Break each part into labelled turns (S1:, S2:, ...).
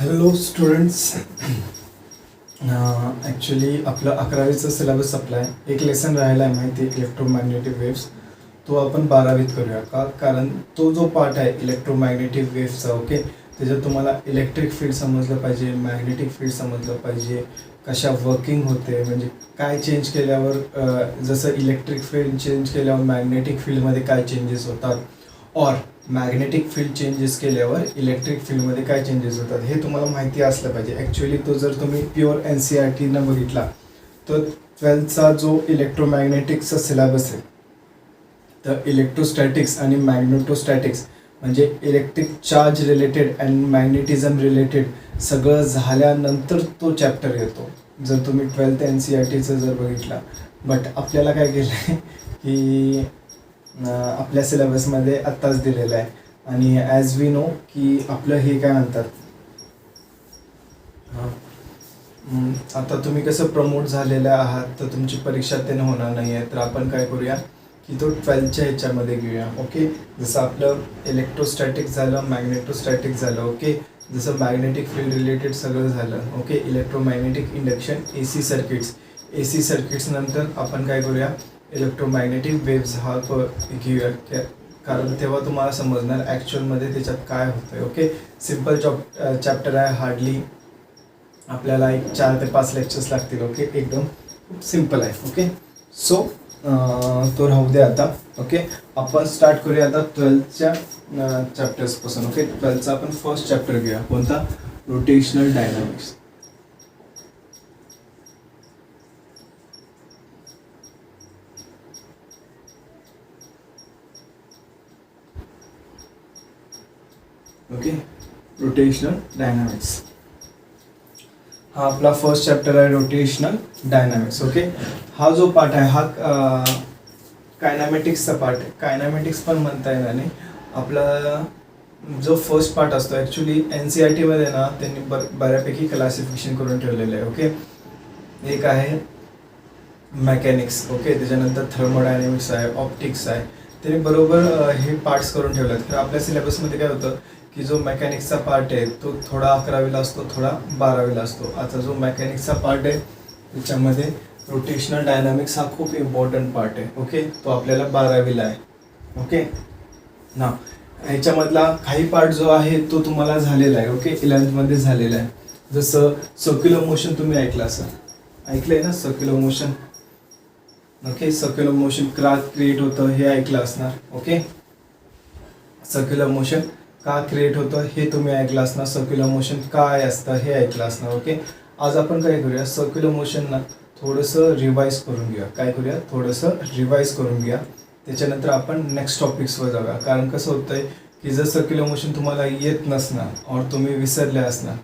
S1: Hello students. Actually आपलं 11वीचं syllabus संपला आहे. एक लेसन राहिला आहे माहिती, इलेक्ट्रोमॅग्नेटिक वेव्स. तो आपण 12वीत करूया का, कारण तो जो पार्ट आहे इलेक्ट्रोमॅग्नेटिक वेव्सचा, ओके, त्याच्यात तुम्हाला इलेक्ट्रिक फील्ड समजलं पाहिजे, मॅग्नेटिक फील्ड समजलं पाहिजे, कशा वर्किंग होते, म्हणजे काय चेंज केल्यावर जसं इलेक्ट्रिक फील्ड चेंज केल्यावर मॅग्नेटिक फील्डमध्ये काय चेंजेस होतात, और मॅग्नेटिक फील्ड चेंजेस केल्यावर इलेक्ट्रिक फील्डमध्ये काय चेंजेस होतात हे तुम्हाला माहिती असलं पाहिजे. ॲक्च्युली तो जर तुम्ही प्युअर NCERTनं बघितला तर 12चा जो इलेक्ट्रोमॅग्नेटिक्सचा सिलेबस आहे, तर इलेक्ट्रोस्टॅटिक्स आणि मॅग्नेटोस्टॅटिक्स म्हणजे electric charge related and magnetism related सगळं झाल्यानंतर तो चॅप्टर येतो, जर तुम्ही 12th NCERTचं जर बघितला. बट आपल्याला काय केलं आहे की आपल्या सिलेबसमध्ये आत्ताच दिलेलं आहे. आणि ॲज वी नो की आपलं हे काय म्हणतात, आता तुम्ही कसं प्रमोट झालेलं आहात तर तुमची परीक्षा त्यानं होणार नाही आहे, तर आपण काय करूया की तो 12च्या ह्याच्यामध्ये घेऊया. ओके, जसं आपलं इलेक्ट्रोस्टॅटिक झालं, मॅग्नेटोस्टॅटिक झालं, ओके, जसं मॅग्नेटिक फील्ड रिलेटेड सगळं झालं, okay, electromagnetic induction, AC circuits नंतर आपण काय करूया, इलेक्ट्रोमॅग्नेटिक वेव्स हा घेऊया, कारण तेव्हा तुम्हाला समजणार ॲक्च्युअलमध्ये त्याच्यात काय होतं आहे. ओके, सिम्पल चॅप्टर आहे, हार्डली आपल्याला एक 4 ते 5 लेक्चर्स लागतील. ओके, एकदम खूप सिम्पल आहे. ओके, सो तो राहू दे आता. ओके, आपण स्टार्ट करूया आता 12च्या चॅप्टर्सपासून. ओके, 12चा आपण फर्स्ट चॅप्टर घेऊया, कोणता, rotational dynamics. Okay, rotational dynamics हा आपला फर्स्ट चॅप्टर आहे, रोटेशनल डायनामिक्स. ओके, हा जो पार्ट आहे हा कायनामेटिक्सचा पार्ट आहे. कायनामेटिक्स पण म्हणता येणार नाही. आपला जो फर्स्ट पार्ट असतो ॲक्च्युली NCERTमध्ये ना त्यांनी बऱ्यापैकी क्लासिफिकेशन करून ठेवलेलं आहे. ओके, एक आहे मेकॅनिक्स, ओके, त्याच्यानंतर थर्मोडायनामिक्स आहे, ऑप्टिक्स आहे, त्यांनी बरोबर हे पार्ट्स करून ठेवले आहेत. तर आपल्या सिलेबसमध्ये काय होतं की जो मेकॅनिक्सचा पार्ट आहे तो थोडा 11वीला असतो, थोडा 12वीला असतो. आता जो मेकॅनिक्सचा पार्ट आहे त्याच्यामध्ये रोटेशनल डायनामिक्स हा खूप इम्पॉर्टंट पार्ट आहे. ओके, तो आपल्याला 12वीला आहे. ओके ना, ह्याच्यामधला काही पार्ट जो आहे तो तुम्हाला झालेला आहे. ओके, 11thमध्ये झालेला आहे. जसं सर्क्युलर मोशन तुम्ही ऐकलं असं, ऐकलं आहे ना circular motion. Okay, circular motion का क्रिएट होतं हे ऐकलं असणार. ओके, सर्क्युलर मोशन का क्रिएट होतं हे तुम्ही ऐकलं असणार. सर्क्युलर मोशन काय असतं हे ऐकलं असणार. ओके, आज आपण काय करूया, सर्क्युलर मोशनना थोडंसं रिवाईज करून घेऊया. काय करूया, थोडंसं रिवाईज करून घ्या. त्याच्यानंतर आपण नेक्स्ट टॉपिक्सवर जाऊया. कारण कसं होतं आहे की जर सर्क्युलर मोशन तुम्हाला येत नसणार और तुम्ही विसरले असणार,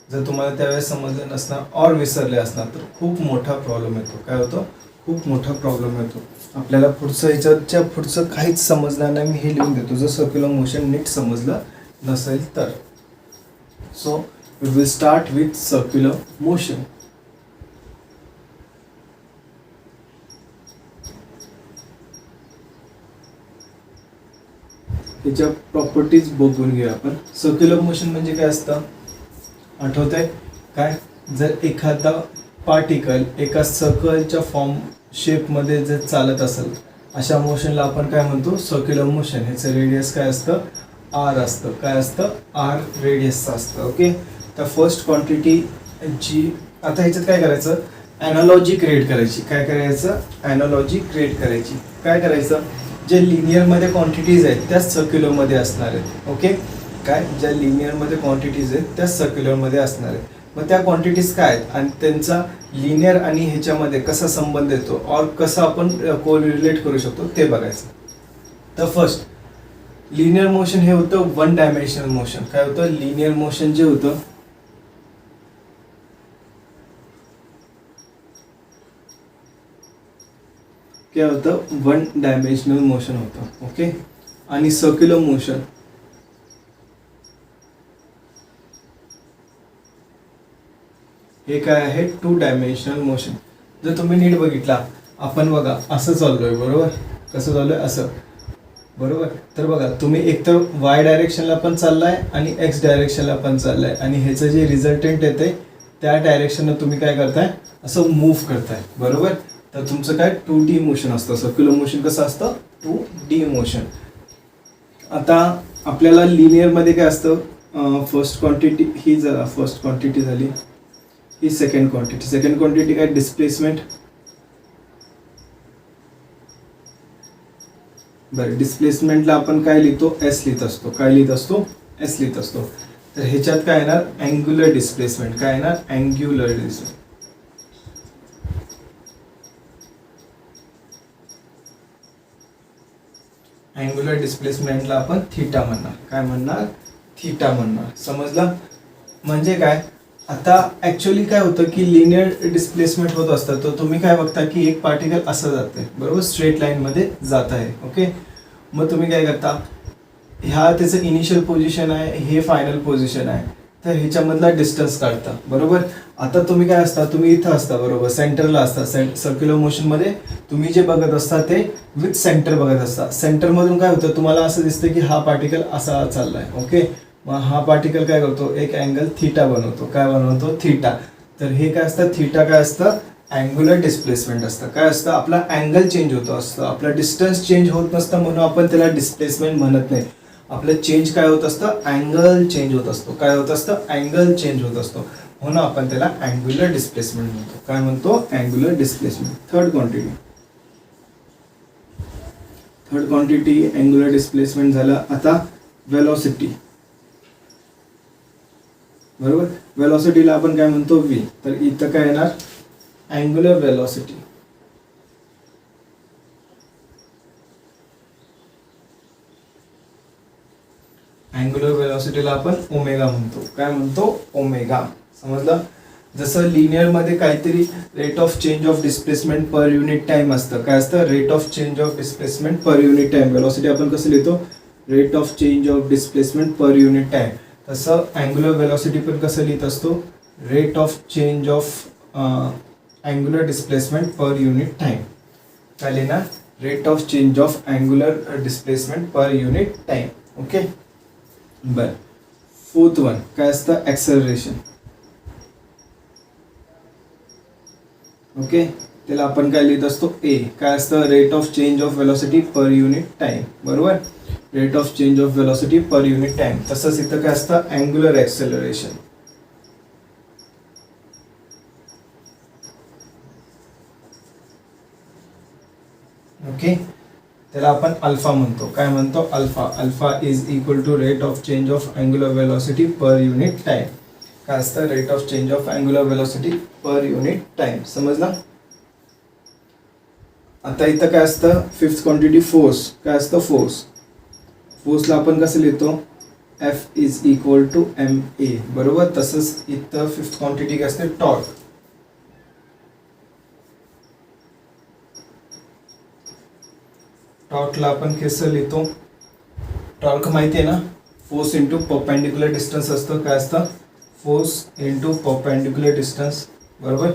S1: जर तुम्हाला त्यावेळेस समजलं नसणार और विसरले असणार तर खूप मोठा प्रॉब्लेम येतो. काय होतो, खूप मोठा प्रॉब्लेम येतो आपल्याला. ह्याच्याच्या पुढचं काहीच समजणार नाही. मी हे लिहून देतो जर सर्क्युलर मोशन नीट समजलं नसेल तर. So we will start with circular motion. त्याच्या प्रॉपर्टीज बघून घेऊया आपण. सर्क्युलर मोशन म्हणजे काय असतं आठवतंय काय, जर एखादा पार्टिकल एका सर्कलच्या शेपमध्ये जर चालत असेल अशा मोशनला आपण काय म्हणतो, सर्क्युलर मोशन. ह्याचं रेडियस काय असतं, R असतं. काय असतं, R रेडियसचं असतं. ओके, तर फर्स्ट क्वांटिटी जी आता ह्याच्यात काय करायचं, ॲनालॉजी क्रिएट करायची. काय करायचं, ॲनालॉजी क्रिएट करायची. काय करायचं, जे लिनियरमध्ये क्वांटिटीज आहेत त्याच सर्क्युलरमध्ये असणार आहेत. ओके, काय, ज्या लिनियरमध्ये क्वांटिटीज आहेत त्याच सर्क्युलरमध्ये असणार आहेत. मग त्या क्वांटिटीज काय आहेत आणि त्यांचा लिनियर आणि ह्याच्यामध्ये कसा संबंध येतो और कसं आपण कोरिलेट करू शकतो ते बघायचं. तर फर्स्ट लिनियर मोशन हे होतं वन डायमेन्शनल मोशन. काय होतं, लिनियर मोशन जे होतं काय होतं, वन डायमेन्शनल मोशन होतं. ओके, आणि सर्क्युलर मोशन हे काय आहे, 2 डायमेन्शनल मोशन. जर तुम्ही नीट बघितला, आपण बघा असं चाललोय, बरोबर, कसं चाललोय, असं बरोबर. तर बघा तुम्ही एकतर वाय डायरेक्शनला पण चाललाय आणि एक्स डायरेक्शनला पण चाललाय आणि ह्याचं जे रिझल्टंट येते त्या डायरेक्शननं तुम्ही काय करताय, असं मूव्ह करताय. बरोबर. तर तुमचं काय 2D मोशन असतं. सर्क्युलर मोशन कसं असतं, 2D मोशन. आता आपल्याला लिनियरमध्ये काय असतं, फर्स्ट क्वांटिटी ही जरा फर्स्ट क्वांटिटी झाली, ही सेकंड क्वांटिटी. सेकंड क्वांटिटी काय, डिस्प्लेसमेंट. बरं, डिस्प्लेसमेंटला आपण काय लिहितो, एस लिहित असतो. काय लिहित असतो, एस लिहित असतो. तर ह्याच्यात काय येणार, अँग्युलर डिस्प्लेसमेंट. काय येणार, अँग्युलर डिस्प्लेसमेंट. अँग्युलर डिस्प्लेसमेंटला आपण थीटा म्हणणार. काय म्हणणार, थीटा म्हणणार. समजलं. म्हणजे काय, आता ऍक्च्युअली काय होतं की लिनियर डिस्प्लेसमेंट होत असतं तर तुम्ही काय बघता की एक पार्टिकल असं जाते, बरोबर, स्ट्रेट लाईन मध्ये जात आहे. ओके. मग तुम्ही काय करता, ह्या त्याचं इनिशियल पोझिशन आहे, हे फायनल पोझिशन आहे, तर ह्याच्यामधला डिस्टन्स काढता. बरोबर. आता तुम्ही काय असता, तुम्ही इथं असता, बरोबर, सेंटरला असता. सर्क्युलर मोशनमध्ये तुम्ही जे बघत असता ते विथ सेंटर बघत असता. सेंटरमधून काय होतं, तुम्हाला असं दिसतं की हा पार्टिकल असा चाललाय. ओके. मग हा पार्टिकल काय करतो, एक अँगल थीटा बनवतो. काय बनवतो, थीटा. तर हे काय असतं, थीटा काय असतं, अँग्युलर डिस्प्लेसमेंट असतं. काय असतं, आपला अँगल चेंज होतो असतं, आपला डिस्टन्स चेंज होत नसतं म्हणून आपण त्याला डिस्प्लेसमेंट म्हणत नाही. आपलं चेंज काय होत असतं, अँगल चेंज होत असतो. काय होत असतं, अँगल चेंज होत असतो म्हणून आपण त्याला अँग्युलर डिस्प्लेसमेंट म्हणतो. काय म्हणतो, angular displacement. Third quantity. Third quantity angular displacement झालं. आता वेलॉसिटी. बरोबर. वेलॉसिटीला आपण काय म्हणतो, व्ही. तर इथं काय येणार, अँग्युलर वेलॉसिटी. अँग्युलर वेलॉसिटीला आपण ओमेगा म्हणतो. काय म्हणतो, ओमेगा. समजलं. जसं लिनियर मध्ये काहीतरी rate of change of displacement per unit time असतं. काय असतं, rate of change of displacement per unit time. Velocity आपण कसं लिहितो, rate of change of displacement per unit time. तसं अँग्युलर वेलॉसिटी पण कसं लिहित असतो, rate of change of angular displacement per unit time. काय लिहिणार, rate of change of angular displacement per unit time. Okay. बर. फोर्थ वन काय असतं, ॲक्सेलरेशन. ओके. त्याला आपण काय लिहित असतो, ए. काय असतं, rate of change of velocity per unit time. बरोबर. Rate of change of velocity per unit time. तसंच इथं काय असतं, अँग्युलर ॲक्सेलरेशन. ओके. त्याला आपण अल्फा म्हणतो. काय म्हणतो, alpha. Alpha is equal to rate of change of angular velocity per unit time. काय असतं, rate of change of angular velocity per unit time. समजला. आता इथं काय असतं, फिफ्थ क्वांटिटी फोर्स. काय असतं, फोर्स. फोर्सला आपण कसं लिहितो, F is equal to M A. बरोबर. तसंच इथं फिफ्थ क्वांटिटी काय असते, टॉर्क. टॉर्कला आपण कसं लिहितो, टॉर्क माहिती आहे ना, फोर्स इंटू परपेंडिक्युलर डिस्टन्स असतं. काय असतं, फोर्स इंटू परपेंडिक्युलर डिस्टन्स. बरोबर.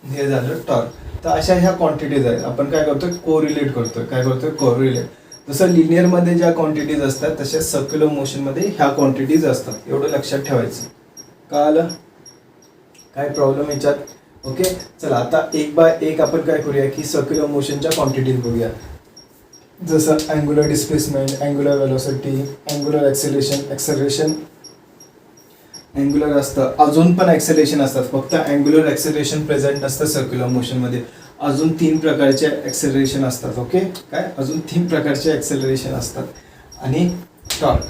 S1: हे झालं टॉर्क. तर अशा ह्या क्वांटिटीज आहेत. आपण काय करतोय, कोरिलेट करतोय. काय करतोय, कोरिलेट. जसं लिनियरमध्ये ज्या क्वांटिटीज असतात तशा सर्क्युलर मोशनमध्ये ह्या क्वांटिटीज असतात. एवढं लक्षात ठेवायचं. कळालं, काय प्रॉब्लेम याच्यात. ओके. चला आता एक बाय एक आपण काय करूया की सर्क्युलर मोशनच्या क्वांटिटीज बघूया. जसं angular displacement, angular velocity, angular acceleration angular असतं. अजून पण ॲक्सेलरेशन असतात. फक्त अँग्युलर ॲक्सेलरेशन प्रेझेंट असतं सर्क्युलर मोशनमध्ये. अजून 3 प्रकारचे ॲक्सेलरेशन असतात. ओके. काय, अजून 3 प्रकारचे ॲक्सेलरेशन असतात. आणि टॉर्क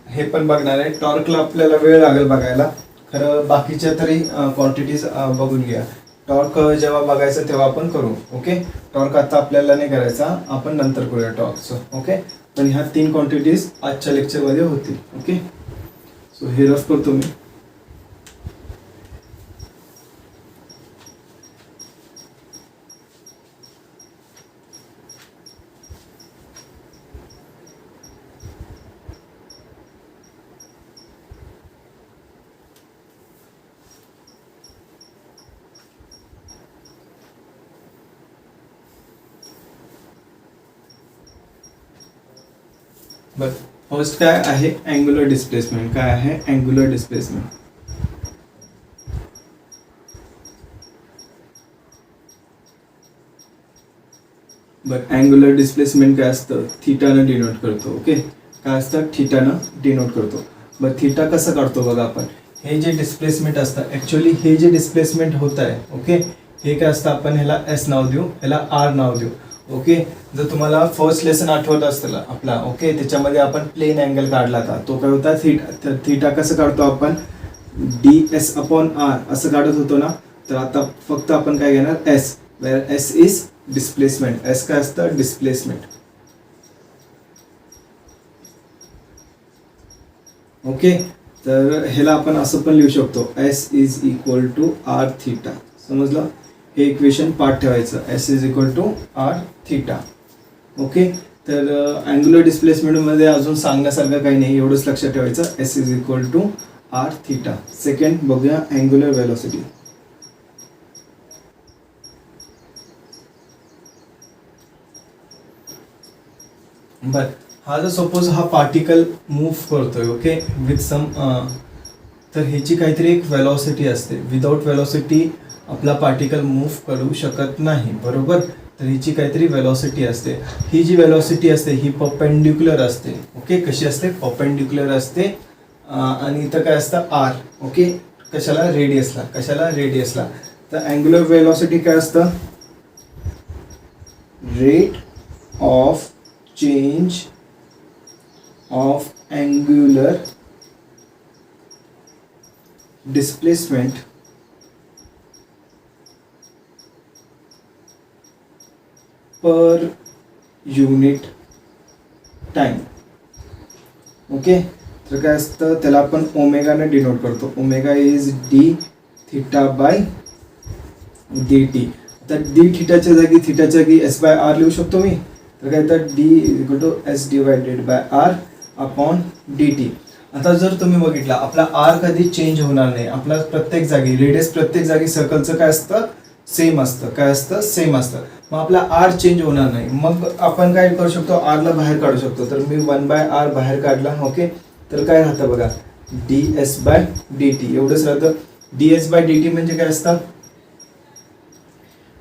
S1: हे पण बघणार आहे. टॉर्कला आपल्याला वेळ लागेल बघायला. खरं बाकीच्या तरी क्वांटिटीज बघून घ्या. टॉर्क जेव्हा बघायचं तेव्हा आपण करू. ओके. टॉर्क आता आपल्याला नाही करायचा, आपण नंतर करूया टॉर्कचं. ओके. पण ह्या 3 क्वांटिटीज आजच्या लेक्चरमध्ये होतील. ओके. सो हे रफ करतो मी. बरं, फर्स्ट काय आहे अँग्युलर डिस्प्लेसमेंट. काय आहे अँग्युलर डिस्प्लेसमेंट. बरं, अँग्युलर डिस्प्लेसमेंट काय असतं थिटानं डिनोट करतो. ओके, काय असतं थिटानं डिनोट करतो. बरं, थिटा कसं काढतो बघा आपण. हे जे डिस्प्लेसमेंट असतं ॲक्च्युली हे जे डिस्प्लेसमेंट होत आहे ओके, हे काय असतं आपण ह्याला एस नाव देऊ, ह्याला आर नाव देऊ. ओके, जर तुम्हाला फर्स्ट लेसन आठवत असतं आपला ओके, त्याच्यामध्ये आपण प्लेन अँगल काढला होता. तो काय होता थिटा. तर थिटा कसं काढतो आपण डी एस अपॉन आर असं काढत होतो ना. तर आता फक्त आपण काय घेणार S, where S is displacement. S काय असतं डिस्प्लेसमेंट. ओके, तर ह्याला आपण असं पण लिहू शकतो S is equal to R theta. समजलं, हे इक्वेशन पाठ ठेवायचं S is equal to R theta. Okay, तर अँग्युलर डिस्प्लेसमेंटमध्ये अजून सांगण्यासारखं काही नाही, एवढंच लक्षात ठेवायचं S is equal to R theta. Second बघूया अँग्युलर वेलोसिटी. बर, हा जर सपोज हा पार्टिकल मूव्ह करतोय ओके विथ सम, तर ह्याची काहीतरी एक वेलॉसिटी असते. विदाउट वेलॉसिटी आपला पार्टिकल मूव्ह करू शकत नाही, बरोबर. तर हिची काहीतरी वेलॉसिटी असते. ही जी वेलॉसिटी असते ही परपेंडिक्युलर असते. ओके, कशी असते परपेंडिक्युलर असते. आणि इथं काय असतं आर. ओके, कशाला रेडियसला, कशाला रेडियसला. तर अँग्युलर वेलॉसिटी काय असतं rate of change of angular displacement per unit time. Okay, तर काय असतं त्याला आपण ओमेगाने डिनोट करतो. Omega is D theta by D T. तर डी थिटाच्या जागी एस बाय आर लिहू शकतो मी. तर काय तर D equal to S divided by R upon D T. आता जर तुम्ही बघितला आपला आर कधी चेंज होणार नाही. आपला प्रत्येक जागी रेडियस प्रत्येक जागी सर्कलचं काय असतं सेम असतं. काय असतं सेम असतं. मग आपला आर चेंज होणार नाही. मग आपण काय करू शकतो आरला बाहेर काढू शकतो. तर मी 1/r बाहेर काढला. ओके, तर काय राहतं बघा D S by D T एवढंच राहतं. D S by D T म्हणजे काय असतं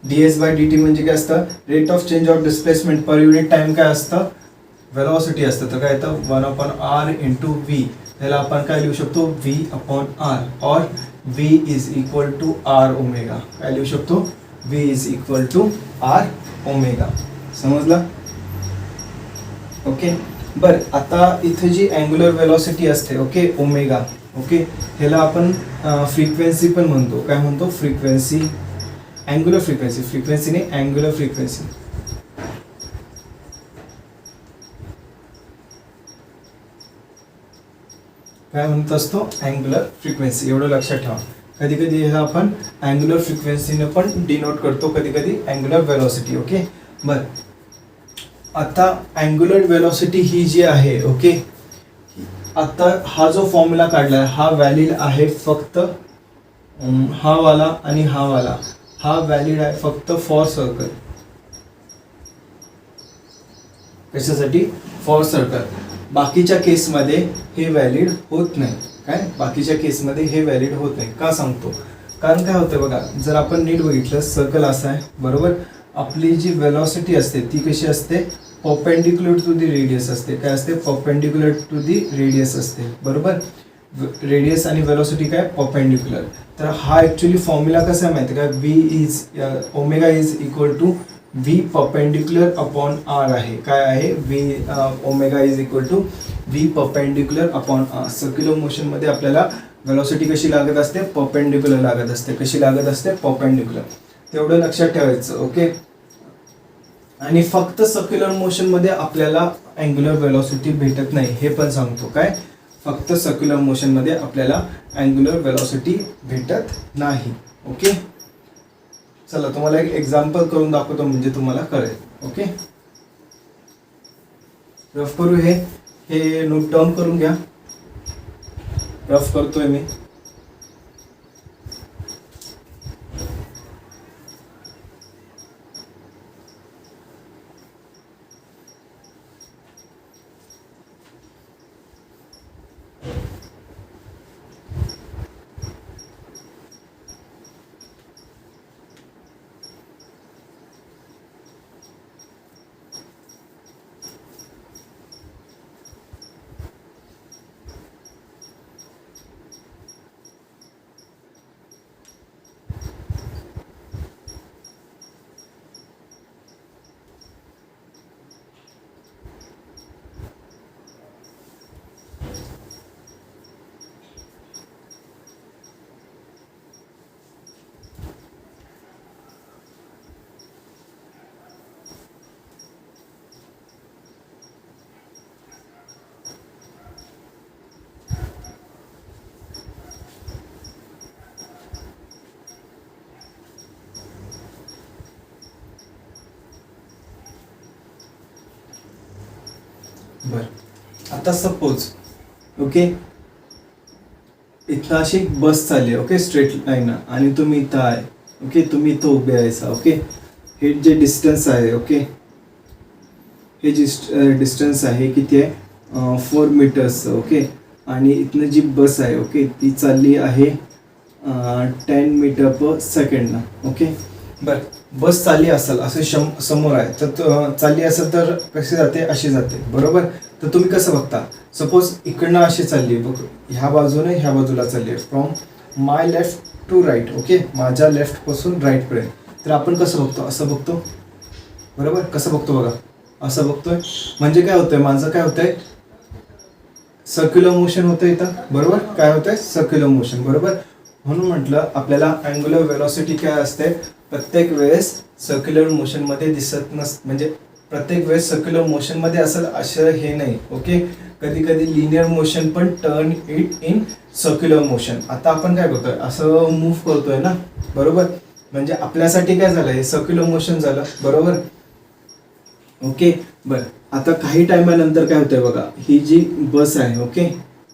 S1: D S by D T म्हणजे काय असतं rate of change of displacement per unit time काय असतं वेलॉसिटी असतं. तर काय येतं 1/r इंटू व्ही. त्याला आपण काय लिहू शकतो व्ही अपॉन आर और V is equal to R omega. काय लिहू शकतो V is equal to R omega. समजलं. ओके, बर, आता इथे जी अँग्युलर वेलॉसिटी असते ओके ओमेगा. ओके, ह्याला आपण फ्रिक्वेन्सी पण म्हणतो. काय म्हणतो फ्रिक्वेन्सी, अँग्युलर फ्रिक्वेन्सी. फ्रिक्वेन्सी नाही अँग्युलर फ्रिक्वेन्सी. काय म्हणत असतो अँग्युलर फ्रिक्वेन्सी. एवढं लक्षात ठेवा. कधी कधी ह्याला आपण अँग्युलर फ्रिक्वेन्सीने पण डिनोट करतो, कधी कधी अँग्युलर वेलॉसिटी. ओके, बर, आता अँग्युलर वेलॉसिटी ही जी आहे ओके, आता हा जो फॉर्म्युला काढला आहे हा व्हॅलिड आहे फक्त हा वाला आणि हा वाला. हा व्हॅलिड आहे फक्त फॉर सर्कल. कशासाठी फॉर सर्कल. बाकीच्या केसमध्ये हे व्हॅलिड होत नाही. काय बाकीच्या केसमध्ये हे व्हॅलिड होत नाही. का सांगतो कारण काय होतं बघा, जर आपण नीट बघितलं सर्कल असा आहे बरोबर. आपली जी वेलॉसिटी असते ती कशी असते परपेंडिक्युलर टू दी रेडियस असते. काय असते परपेंडिक्युलर टू दी रेडियस असते बरोबर. रेडियस आणि वेलॉसिटी काय परपेंडिक्युलर. तर हा ॲक्च्युली फॉर्म्युला कसा आहे माहिती आहे का v is omega is equal to V perpendicular upon r आहे. काय आहे v omega is equal to V perpendicular upon r. Circular मोशनमध्ये आपल्याला वेलॉसिटी कशी लागत असते परपेंडिक्युलर लागत असते. कशी लागत असते परपेंडिक्युलर. तेवढं लक्षात ठेवायचं. ओके, आणि फक्त सर्क्युलर मोशनमध्ये आपल्याला अँग्युलर वेलॉसिटी भेटत नाही हे पण सांगतो. काय फक्त सर्क्युलर मोशनमध्ये आपल्याला अँग्युलर वेलॉसिटी भेटत नाही. ओके, चला तुम्हाला एक एक्झाम्पल करून दाखवतो म्हणजे तुम्हाला कळेल. ओके, रफ करू. हे नोट डाऊन करून घ्या. रफ करतोय मी. आता सपोज ओके इथं अशी बस चालली आहे ओके स्ट्रेट लाईन आणि तुम्ही इथं आहे ओके तुम्ही इथं उभे आहे ओके हे जे डिस्टन्स आहे ओके हे जे डिस्टन्स आहे किती आहे 4 मीटर्स ओके आणि इथनं जी बस आहे ओके ती चालली आहे 10 मीटर पर सेकंडला ओके बरं बस चालली असेल असे समोर आहे तर चालली असेल तर कशी जाते अशी जाते बरोबर तर तुम्ही कसं बघता सपोज इकडनं अशी चालली बघ ह्या बाजूने ह्या बाजूला चालली आहे from my left to right okay माझ्या लेफ्टपासून राईटपर्यंत तर आपण कसं बघतो असं बघतो बरोबर कसं बघतो बघा असं बघतोय म्हणजे काय होतंय माझं काय होतंय सर्क्युलर मोशन होतं इथं बरोबर काय होतंय सर्क्युलर मोशन बरोबर म्हणून म्हटलं आपल्याला अँग्युलर वेलॉसिटी काय असते प्रत्येक वेळेस सर्क्युलर मोशनमध्ये दिसत म्हणजे प्रत्येक वेळेस सर्क्युलर मोशनमध्ये असेल असं हे नाही ओके कधी कधी लिनियर मोशन पण turn it in circular motion आता आपण काय करतोय असं मूव्ह करतोय ना बरोबर म्हणजे आपल्यासाठी काय झालं हे सर्क्युलर मोशन झालं बरोबर ओके बरं आता काही टायमानंतर काय होतंय बघा ही जी बस आहे ओके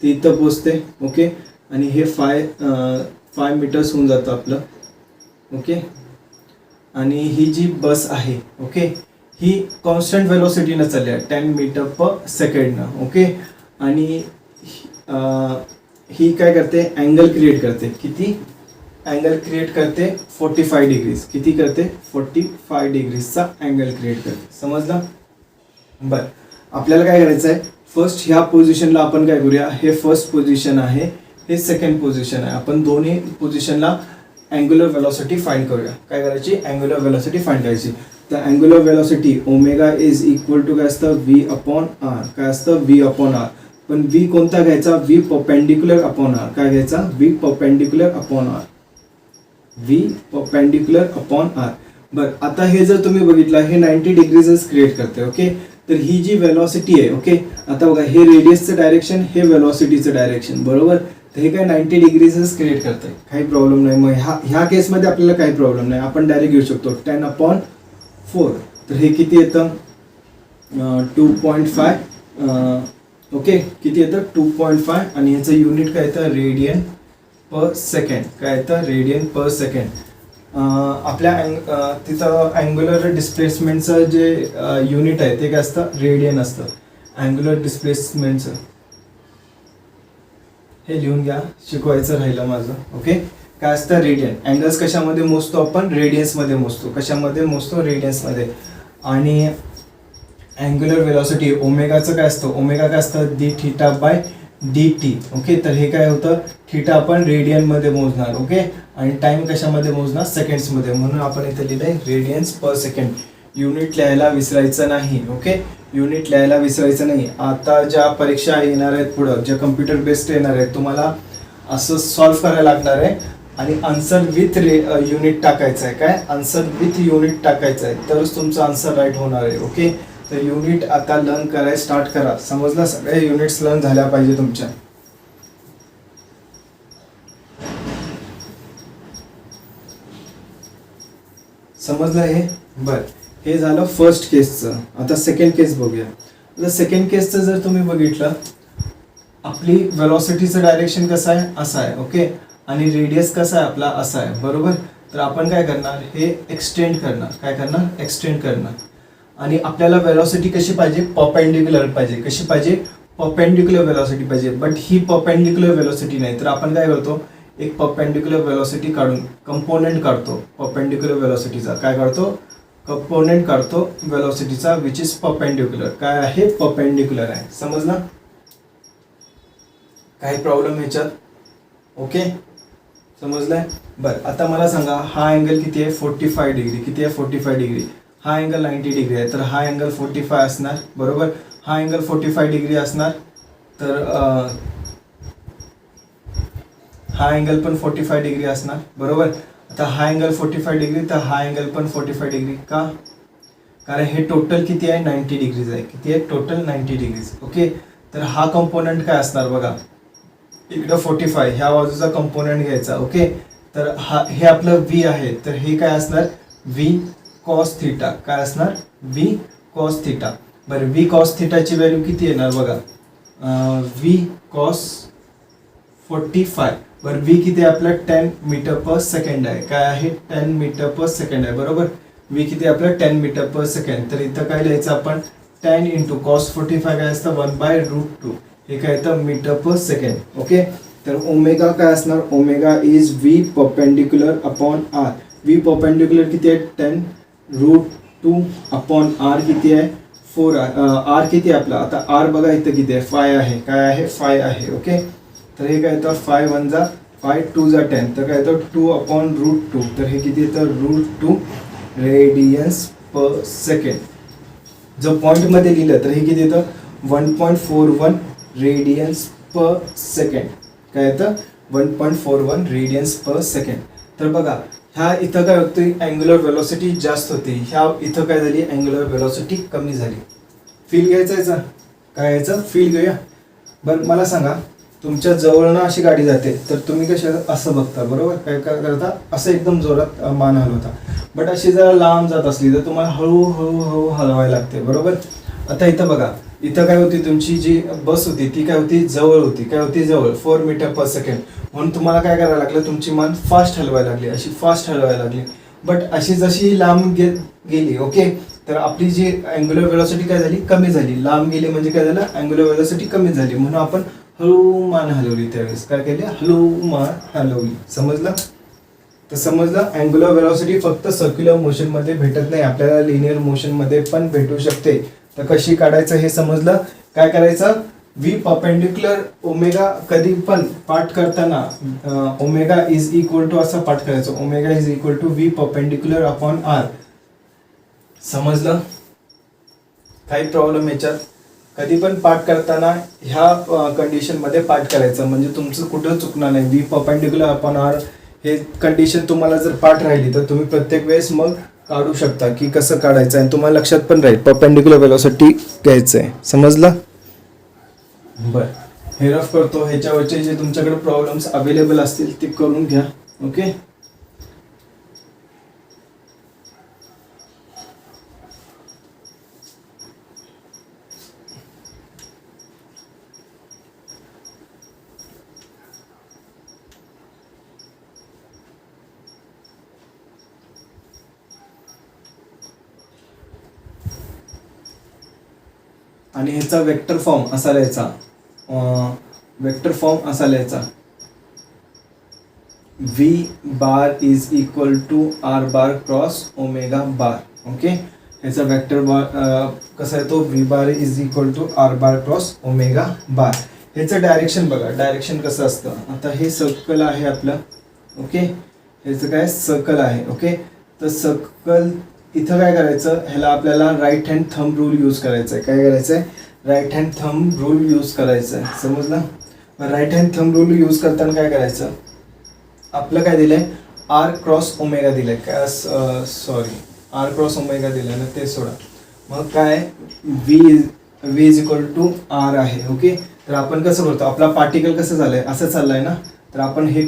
S1: ती इथं पोचते ओके आणि हे 5 मीटर्स होऊन जातं आपलं ओके आणि ही जी बस आहे ओके ही कॉन्स्टंट वेलोसिटीनं चालली आहे 10 मीटर पर सेकंडनं ओके आणि ही काय करते अँगल क्रिएट करते किती अँगल क्रिएट करते 45 डिग्रीज किती करते 45 डिग्रीजचा अँगल क्रिएट करते समजलं बरं आपल्याला काय करायचं आहे फर्स्ट ह्या पोझिशनला आपण काय करूया हे फर्स्ट पोझिशन आहे हे सेकंड पोझिशन आहे आपण दोन्ही पोझिशनला अँग्युलर वेलॉसिटी फाइंड करूया काय करायची अँग्युलर वेलॉसिटी फाइंड करायची तर angular velocity omega is equal to काय असतं व्ही अपॉन आर काय असतं व्ही अपॉन आर पण व्ही कोणता घ्यायचा व्ही परपेंडिक्युलर अपॉन आर काय घ्यायचा V perpendicular upon R V perpendicular upon R बरं आता हे जर तुम्ही बघितलं हे 90 डिग्रीजच क्रिएट करते ओके तर ही जी वेलॉसिटी आहे ओके आता बघा हे रेडियसचं डायरेक्शन हे वेलॉसिटीचं डायरेक्शन बरोबर तर हे काय 90 डिग्रीजच क्रिएट करतंय काही प्रॉब्लेम नाही मग ह्या केसमध्ये आपल्याला काही प्रॉब्लेम नाही आपण डायरेक्ट घेऊ शकतो 10/4 तर हे किती येतं 2.5 ओके किती येतं 2.5 आणि ह्याचं युनिट काय येतं रेडियन पर सेकंड काय येतं रेडियन पर सेकंड आपल्या तिथं अँग्युलर डिस्प्लेसमेंटचं जे युनिट आहे ते काय असतं रेडियन असतं अँग्युलर डिस्प्लेसमेंटचं हे लिहून घ्या शिकवायचं राहिलं माझं ओके काय असतं रेडियन अँगल्स कशामध्ये मोजतो आपण रेडियन्समध्ये मोजतो कशामध्ये मोजतो रेडियन्समध्ये आणि अँग्युलर वेलॉसिटी ओमेगाचं काय असतं ओमेगा काय असतं D theta by D T okay तर हे काय होतं थीटा आपण रेडियनमध्ये मोजणार ओके आणि टाइम कशामध्ये मोजणार सेकंड्समध्ये म्हणून आपण इथे लिहिलंय रेडियन्स पर सेकंड युनिट लिहायला विसरायचं नाही ओके युनिट लिहायला विसरायचं नाही आता ज्या परीक्षा येणार आहेत पुढं ज्या कम्प्युटर बेस्ड येणार आहेत तुम्हाला असं सॉल्व्ह करायला लागणार आहे आणि आन्सर विथ युनिट टाकायचं आहे काय आन्सर विथ युनिट टाकायचं आहे तरच तुमचं आन्सर राईट होणार आहे ओके तर युनिट आता लर्न करायला स्टार्ट करा समजलं सगळे युनिट्स लर्न झाल्या पाहिजे तुमच्या समजलं हे बरं हे झालं फर्स्ट केसचं आता सेकंड केस बघूया आता सेकंड केसचं जर तुम्ही बघितलं आपली वेलॉसिटीचं डायरेक्शन कसं आहे असं आहे ओके आणि रेडियस कसा आहे आपला असा आहे बरोबर तर आपण काय करणार हे एक्सटेंड करणार काय करणार एक्सटेंड करणार आणि आपल्याला वेलॉसिटी कशी पाहिजे परपेंडिक्युलर पाहिजे कशी पाहिजे परपेंडिक्युलर वेलॉसिटी पाहिजे बट ही परपेंडिक्युलर वेलॉसिटी नाही तर आपण काय करतो एक परपेंडिक्युलर वेलॉसिटी काढून कंपोनेंट काढतो परपेंडिक्युलर वेलॉसिटीचा काय काढतो कंपोनेंट काढतो वेलॉसिटीचा विच इज परपेंडिक्युलर काय आहे परपेंडिक्युलर आहे समजलं काही प्रॉब्लेम ह्याच्यात ओके समजलंय बरं आता मला सांगा हा अँगल किती आहे 45 डिग्री किती आहे 45 डिग्री हा अँगल 90 डिग्री आहे तर हा अँगल 45 असणार बरोबर हा अँगल 45 डिग्री असणार तर हा अँगल पण 45 डिग्री असणार बरोबर आता हा अँगल 45 डिग्री तर हा अँगल पण 45 डिग्री का कारण हे टोटल किती आहे 90 डिग्रीज आहे किती आहे टोटल 90 डिग्रीज ओके तर हा कंपोनेंट काय असणार बघा इकडं 45 ह्या बाजूचा कंपोनेंट घ्यायचा ओके तर हा हे आपलं V आहे तर हे काय असणार V cos थीटा काय असणार V cos थीटा बरं V cos थीटाची व्हॅल्यू किती येणार बघा व्ही कॉस 45 वर व्ही किती आहे आपलं 10 मीटर पर सेकंड आहे. काय आहे 10 मीटर पर सेकंड आहे बरोबर. व्ही किती आपलं 10 मीटर पर सेकंड. तर इथं काय लिहायचं आपण 10 इंटू कॉस 45 काय असतं 1/√2. हे काय येतं मीटर पर सेकंड. ओके. तर ओमेगा काय असणार omega is V perpendicular upon R. V perpendicular किती आहे 10√2 अपॉन आर किती आहे 4. आर किती आहे आपला आता आर बघा इथं किती आहे 5 आहे. काय आहे 5 आहे. ओके. तर हे काय येतं 5 1 जा 5 2 जा 10. तर काय येतं 2/√2. तर हे किती येतं √2 रेडियन्स पर सेकंड. जर पॉईंटमध्ये लिहिलं तर हे किती येतं 1.41 रेडियन्स पर सेकंड. काय येतं 1.41 रेडियन्स पर सेकंड. तर बघा ह्या इथं काय होतं अँग्युलर वेलोसिटी जास्त होती. ह्या इथं काय झाली अँग्युलर वेलोसिटी कमी झाली. फील घ्यायचं याचा काय याचं फील घेऊया. बरं मला सांगा तुमच्या जवळनं अशी गाडी जाते तर तुम्ही कशा असं बघता बरोबर. काय काय करता असं एकदम जोरात मान हलवता. बट अशी जर लांब जात असली तर तुम्हाला हळूहळू हलवायला लागते बरोबर. आता इथं बघा इथं काय होती तुमची जी बस होती ती काय होती जवळ होती. काय होती जवळ 4 मीटर पर सेकंड. म्हणून तुम्हाला काय करायला लागलं तुमची मान फास्ट हलवायला लागली अशी फास्ट हलवायला लागली. बट अशी जशी लांब गेली ओके तर आपली जी अँग्युलर वेलोसिटी काय झाली कमी झाली. लांब गेली म्हणजे काय झालं अँग्युलर वेलोसिटी कमी झाली. म्हणून आपण हळू मान हलवली. त्यावेळेस काय केली हळू मान हलवली. समजलं. तर समजलं अँग्युलर वेलोसिटी फक्त सर्क्युलर मोशन मध्ये भेटत नाही आपल्याला लिनियर मोशन मध्ये पण भेटू शकते. तर कशी काढायचं हे समजलं. काय करायचं व्ही परपेंडिक्युलर ओमेगा कधी पण पाठ करताना ओमेगा इज इक्वल टू असं पाठ करायचं omega is equal to V perpendicular upon R. समजलं. काही प्रॉब्लेम याच्यात कधी पण पाठ करताना ह्या कंडिशन मध्ये पाठ करायचं म्हणजे तुमचं कुठं चुकणार नाही. व्ही परपेंडिक्युलर अपॉन आर हे कंडिशन तुम्हाला जर पाठ राहिली तर तुम्ही प्रत्येक वेळेस मग काढू शकता की कसं काढायचं आणि तुम्हाला लक्षात पण राहील परपेंडिक्युलर वेलोसिटी घ्यायचं आहे. समजलं. बरं हे रफ करतो. ह्याच्यावरचे जे तुमच्याकडे प्रॉब्लेम्स अवेलेबल असतील ते करून घ्या. ओके. आणि ह्याचा वेक्टर फॉर्म असा लिहायचा वेक्टर फॉर्म असा लिहायचा V bar is equal to R bar cross omega bar. Okay. ह्याचा वेक्टर बार कसा आहे तो V bar is equal to R bar cross omega bar. ह्याचं डायरेक्शन बघा डायरेक्शन कसं असतं. आता हे सर्कल आहे आपलं. ओके. ह्याचं काय सर्कल आहे. ओके. तर सर्कल इथं काय करायचं ह्याला आपल्याला right hand thumb rule use करायचा आहे. काय करायचं आहे right hand thumb rule use करायचं आहे. समजलं. Right hand thumb rule use करताना काय करायचं आपलं काय दिलंय आर क्रॉस ओमेगा दिलंय. काय सॉरी आर क्रॉस ओमेगा दिलंय ना ते सोडा. मग काय V is equal to R आहे. ओके. तर आपण कसं करतो आपला पार्टिकल कसं झालंय असं चाललंय ना तर आपण हे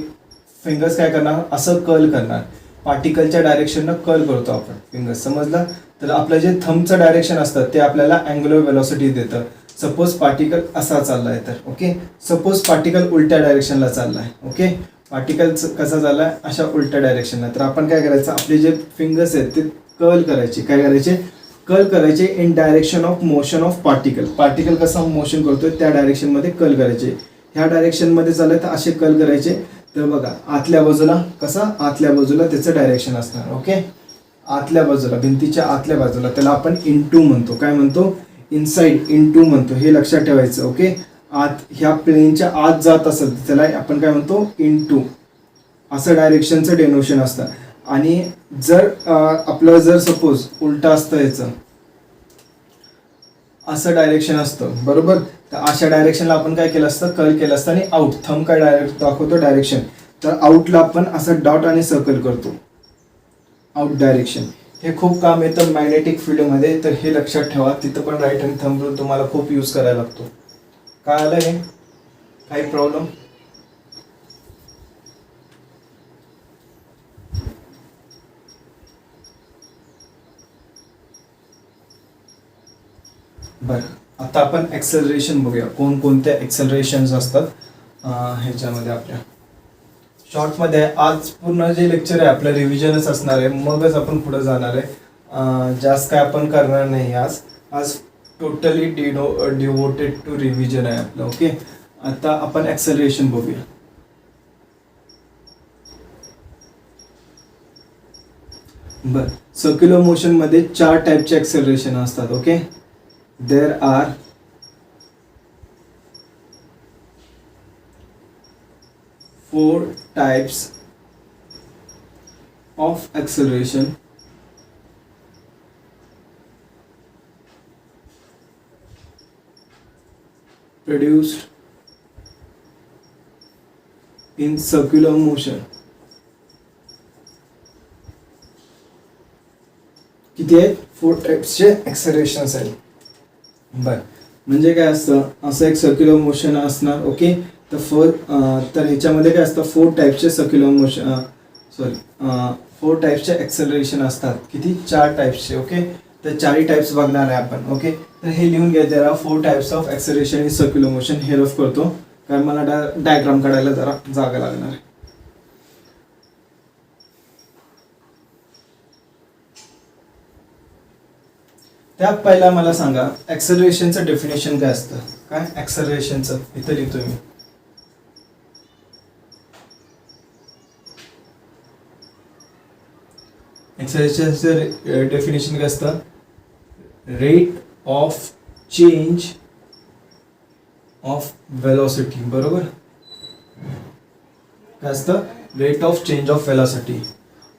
S1: फिंगर्स काय करणार असं कर्ल करणार. पार्टिकलच्या डायरेक्शननं कर्ल करतो आपण फिंगर्स. समजलं. तर आपलं जे थंबचं डायरेक्शन असतं ते आपल्याला अँग्युलर वेलोसिटी देतं. सपोज पार्टिकल असा चाललाय तर ओके. सपोज पार्टिकल उलट्या डायरेक्शनला चाललाय. ओके. पार्टिकल कसा चाललाय अशा उलट्या डायरेक्शनला. तर आपण काय करायचं आपले जे फिंगर्स आहेत ते कर्ल करायचे. काय करायचे कर्ल करायचे in direction of motion of particle. Particle कसा मोशन करतोय त्या डायरेक्शनमध्ये कर्ल करायचे. ह्या डायरेक्शनमध्ये चाललं तर असे कर्ल करायचे. तर बघा आतल्या बाजूला कसा आतल्या बाजूला त्याचं डायरेक्शन असणार. ओके. आतल्या बाजूला भिंतीच्या आतल्या बाजूला त्याला आपण इंटू म्हणतो. काय म्हणतो इनसाइड इंटू म्हणतो. हे लक्षात ठेवायचं. ओके. आत ह्या प्लेनच्या आत जात असेल त्याला आपण काय म्हणतो इंटू असं डायरेक्शनचं डेनोशन असतं. आणि जर आपलं जर सपोज उलटा असतं याचं असं डायरेक्शन असतं बरोबर. तर अशा डायरेक्शनला आपण काय केलं असतं कर्ल केलं असतं. आणि आउट थंब काय डायरेक्ट दाखवतो डायरेक्शन. तर आउटला आपण असं डॉट आणि सर्कल करतो आउट डायरेक्शन. हे खूप काम येतं मॅग्नेटिक फील्डमध्ये. तर हे लक्षात ठेवा. तिथं पण राईट हँड थंब रूल तुम्हाला खूप यूज करायला लागतो. काय आलं हे काही प्रॉब्लेम. बरं आता आपण ॲक्सेलरेशन बघूया, कोणकोणत्या ॲक्सेलरेशन्स असतात ह्याच्यामध्ये आपल्या शॉर्टमध्ये. आज पूर्ण जे लेक्चर आहे आपलं रिव्हिजनच असणार आहे, मगच आपण पुढे जाणार आहे. जास्त काय आपण करणार नाही आज. आज टोटली डिवोटेड टू रिव्हिजन आहे आपलं. ओके, आता आपण ॲक्सेलरेशन बघूया. बर, सर्क्युलर मोशनमध्ये 4 टाईपचे ॲक्सेलरेशन असतात. Okay, there are 4 types of acceleration produced in circular motion. किती आहेत? 4 टाईप्सचे ॲक्सेलरेशन्स आहेत. बर, म्हणजे काय असतं, असं एक सर्क्युलर मोशन असणार. ओके, तर ह्याच्यामध्ये काय असतं, 4 टाईपचे सर्क्युलर मोशन 4 टाईपचे ॲक्सेलरेशन असतात. किती? 4 टाईप्सचे. ओके, तर 4 टाईप्स बघणार आहे आपण. ओके, तर हे लिहून घ्या. जरा 4 types of acceleration in circular motion. हे रफ करतो कारण मला डायग्राम काढायला जरा जागा लागणार आहे. त्यात पहिला मला सांगा, ॲक्सेलरेशनचं डेफिनेशन काय असतं? काय ॲक्सेलरेशनचं इथं लिहितोय मी. ॲक्सेलरेशनचं डेफिनेशन काय असतं? Rate of change of velocity. बरोबर, काय असतं? Rate of change of velocity.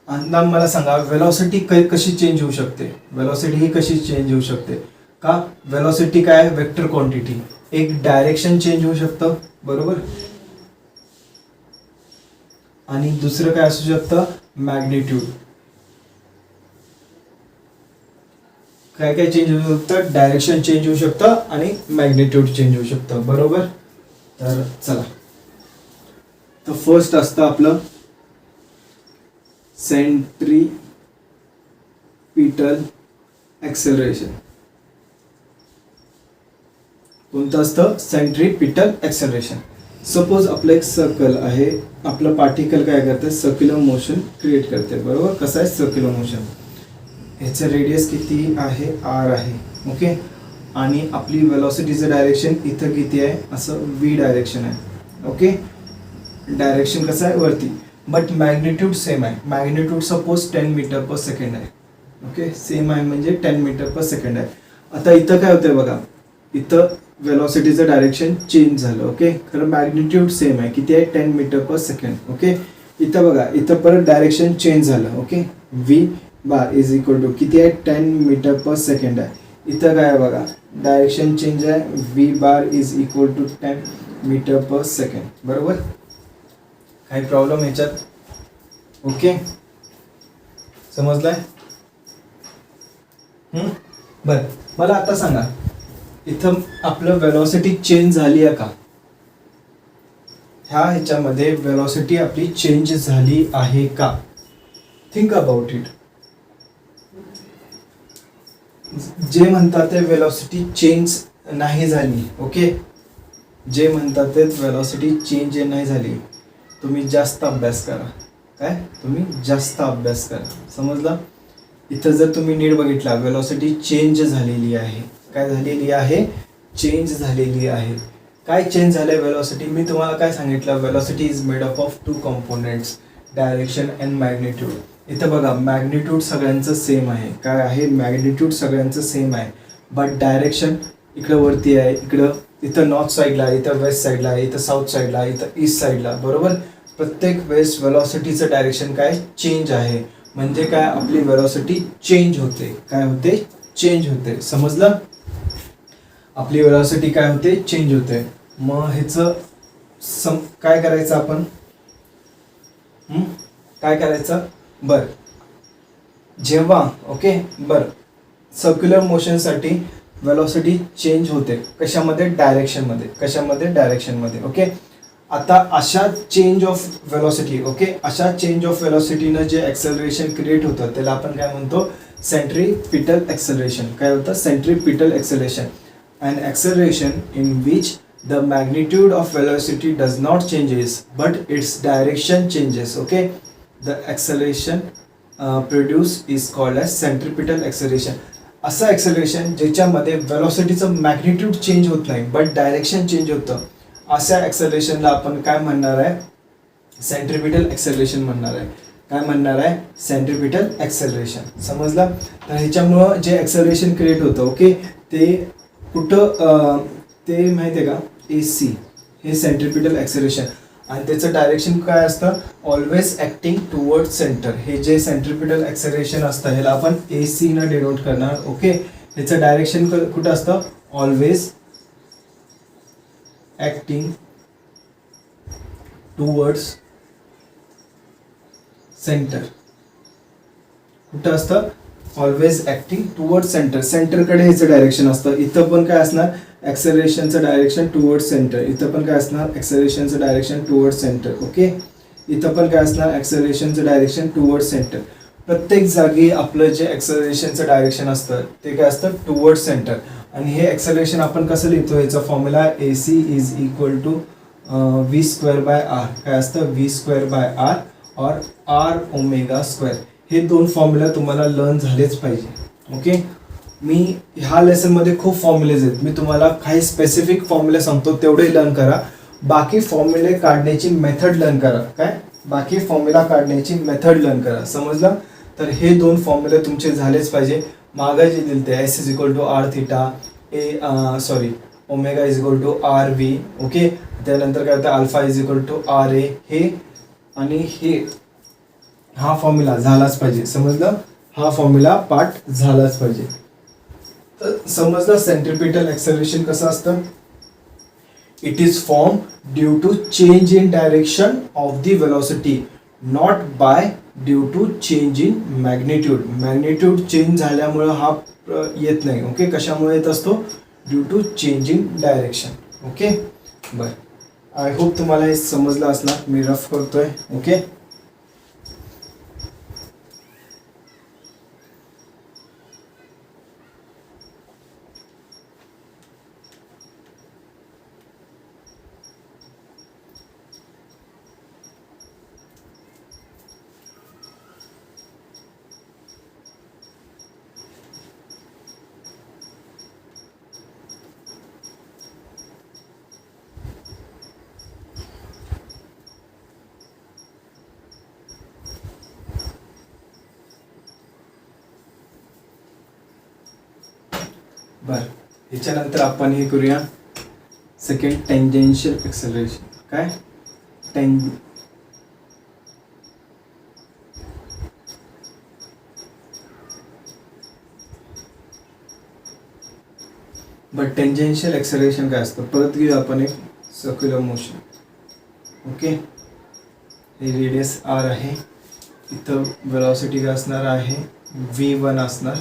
S1: आता मला सांगा, वेलॉसिटी कशी चेंज होऊ शकते? वेलॉसिटी ही कशी चेंज होऊ शकते? का वेलॉसिटी काय? Vector quantity. एक डायरेक्शन चेंज होऊ शकतं. बरोबर, आणि दुसरं काय असू शकतं? मॅग्निट्यूड. काय काय चेंज होऊ शकतं? डायरेक्शन चेंज होऊ शकतं आणि मॅग्निट्यूड चेंज होऊ शकतं. बरोबर, तर चला, तर फर्स्ट असतं आपलं सेंट्रीपिटल ॲक्सेलरेशन. कोणतं असतं? Centripetal acceleration. सपोज आपलं एक सर्कल आहे, आपलं पार्टिकल काय करते? सर्क्युलर मोशन क्रिएट करते. बरोबर, कसं आहे? Circular motion. ह्याचं रेडियस किती आहे? r आहे. ओके, आणि आपली वेलॉसिटीचं डायरेक्शन इथं किती आहे? असं v डायरेक्शन आहे. ओके, डायरेक्शन कसं आहे? वरती. बट मॅग्निट्यूड सेम आहे. Magnitude suppose 10 metre per second आहे. ओके, सेम आहे म्हणजे 10 मीटर पर सेकंड आहे. आता इथं काय होतंय बघा, इथं वेलॉसिटीचं डायरेक्शन चेंज झालं. ओके, खरं मॅग्निट्यूड सेम आहे. किती आहे? 10 मीटर पर सेकंड. ओके, इथं बघा, इथं परत डायरेक्शन चेंज झालं. Okay, v bar is equal to किती आहे? 10 मीटर पर सेकंड आहे. इथं काय आहे बघा, डायरेक्शन चेंज आहे. v bar is equal to 10 metre per second. बरोबर, काही प्रॉब्लेम ह्याच्यात? ओके, समजलंय? बरं, मला आता सांगा, इथं आपलं वेलॉसिटी चेंज झाली आहे का? ह्याच्यामध्ये वेलॉसिटी आपली चेंज झाली आहे का? Think about it. जे म्हणतात ते वेलॉसिटी चेंज नाही झाली. ओके, जे म्हणतात ते वेलॉसिटी चेंज नाही झाली, तुम्ही जास्त अभ्यास करा. काय? तुम्ही जास्त अभ्यास करा. समजलं? इथं जर तुम्ही नीट बघितला, वेलॉसिटी चेंज झालेली आहे. काय झालेली आहे? चेंज झालेली आहे. काय चेंज झालंय वेलॉसिटी? मी तुम्हाला काय सांगितलं? Velocity is made up of 2 components, direction and magnitude. इथं बघा, मॅग्निट्यूड सगळ्यांचं सेम आहे. काय आहे? मॅग्निट्यूड सगळ्यांचं सेम आहे. बट डायरेक्शन इकडं वरती आहे, इथं नॉर्थ साईडला, इथं वेस्ट साईडला, इथं साऊथ साईडला, इथं ईस्ट साईडला. बरोबर, प्रत्येक वेळेस वेलॉसिटीचं डायरेक्शन काय? चेंज आहे. म्हणजे काय? आपली वेलॉसिटी चेंज होते. काय होते? चेंज होते. समजलं? आपली वेलॉसिटी काय होते? चेंज होते. मग ह्याचं काय करायचं आपण? काय करायचं? बर, जेव्हा ओके सर्क्युलर मोशनसाठी वेलॉसिटी चेंज होते. कशामध्ये? डायरेक्शनमध्ये. कशामध्ये? डायरेक्शनमध्ये. ओके, आता अशा चेंज ऑफ वेलॉसिटी, ओके, अशा चेंज ऑफ वेलॉसिटीनं जे ॲक्सेलरेशन क्रिएट होतं त्याला आपण काय म्हणतो? Centripetal acceleration. काय होतं? Centripetal acceleration. an acceleration in which the magnitude of velocity does not changes but its direction changes. Okay, the acceleration produced is called as centripetal acceleration. असं acceleration ज्याच्यामध्ये velocityचं magnitude change होत नाही but direction change होतं, अशा acceleration ला आपण काय म्हणणार आहे, सेंट्रिपिटल ॲक्सेलरेशन म्हणणार आहे. काय म्हणणार आहे, सेंट्रिपिटल ॲक्सेलरेशन. समजलं. तर ह्याच्यामुळं जे ॲक्सेलरेशन क्रिएट होतं ओके, ते कुठं ते माहिती आहे का, AC हे सेंट्रिपिटल ॲक्सेलरेशन आणि त्याचं डायरेक्शन काय असतं, ऑलवेज ॲक्टिंग टुवर्ड सेंटर. हे जे सेंट्रिपिटल ॲक्सेलरेशन असतं ह्याला आपण AC न डिनोट करणार. ओके, ह्याचं डायरेक्शन कुठं असतं, ऑलवेज ॲक्टिंग टुवर्ड्स सेंटर. कुठं असतं, ऑलवेज ॲक्टिंग टुवर्ड सेंटर. सेंटरकडे ह्याचं डायरेक्शन असतं. इथं पण काय असणार, ॲक्सेलरेशनचं डायरेक्शन टुवर्ड सेंटर. इथं पण काय असणार, ॲक्सेलरेशनचं डायरेक्शन टुवर्ड सेंटर. ओके, इथं पण काय असणार, ॲक्सेलरेशनचं डायरेक्शन टुवर्ड सेंटर. प्रत्येक जागी आपलं जे ॲक्सेलरेशनचं डायरेक्शन असतं ते काय असतं, टुवर्ड सेंटर. आणि हे ॲक्सेलरेशन आपण कसं लिहितो, ह्याचा formula AC is equal to v²/r. काय असतं, v²/r और r ओमेगा स्क्वेअर. हे दोन फॉर्म्युला तुम्हाला लर्न झालेच पाहिजे. ओके, मी ह्या लेसनमध्ये खूप फॉर्म्युलेज आहेत, मी तुम्हाला काही स्पेसिफिक फॉर्म्युले सांगतो तेवढे लर्न करा. बाकी फॉर्म्युले काढण्याची मेथड लर्न करा. काय, बाकी फॉर्म्युला काढण्याची मेथड लर्न करा. समजलं. तर हे दोन फॉर्म्युले तुमचे झालेच पाहिजे. मागं जे दिलं ते S is equal to R theta omega is equal to r v. Okay, त्यानंतर काय होतं, alpha is equal to r a. हे आणि हे हा फॉर्म्युला झालाच पाहिजे. समजलं, हा फॉर्म्युला पार्ट झालाच पाहिजे. तर समजलं सेंट्रिपिटल ॲक्सेलरेशन कसं असतं. It is form due to change in direction of the velocity, not by due to change in magnitude. Magnitude change झाल्यामुळं हा येत नाही. ओके, कशामुळे येत असतो, due to change in direction. Okay, बरं, आय होप तुम्हाला हे समजलं असणार. मी रफ करतोय. ओके, बरं, ह्याच्यानंतर आपण हे करूया सेकंड टेंजेन्शियल एक्सेलरेशन. काय, टेंजेन्शियल एक्सेलरेशन काय असतं, परत घेऊया आपण एक सर्क्युलर मोशन. ओके, हे रेडियस r आहे. इथं वेलॉसिटी काय असणार आहे, v1 असणार.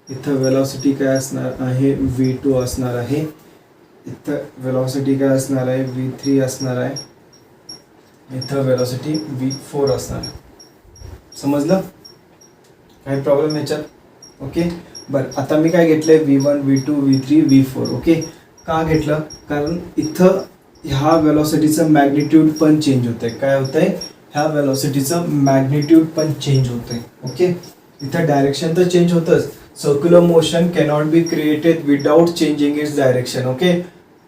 S1: इथं वेलॉसिटी काय असणार आहे, v2 असणार आहे. इथं वेलॉसिटी काय असणार आहे, v3 असणार आहे. इथं वेलॉसिटी v4 असणार. समजलं, काही प्रॉब्लेम याच्यात. ओके, बरं, आता मी काय घेतलंय, v1 v2 v3 v4. Okay, का घेतलं, कारण इथं ह्या वेलॉसिटीचं मॅग्निट्यूड पण चेंज होतंय. काय होतंय, ह्या वेलॉसिटीचं मॅग्निट्यूड पण चेंज होतंय. ओके, इथं डायरेक्शन तर चेंज होतंच. Circular motion cannot be created without changing its direction. Okay,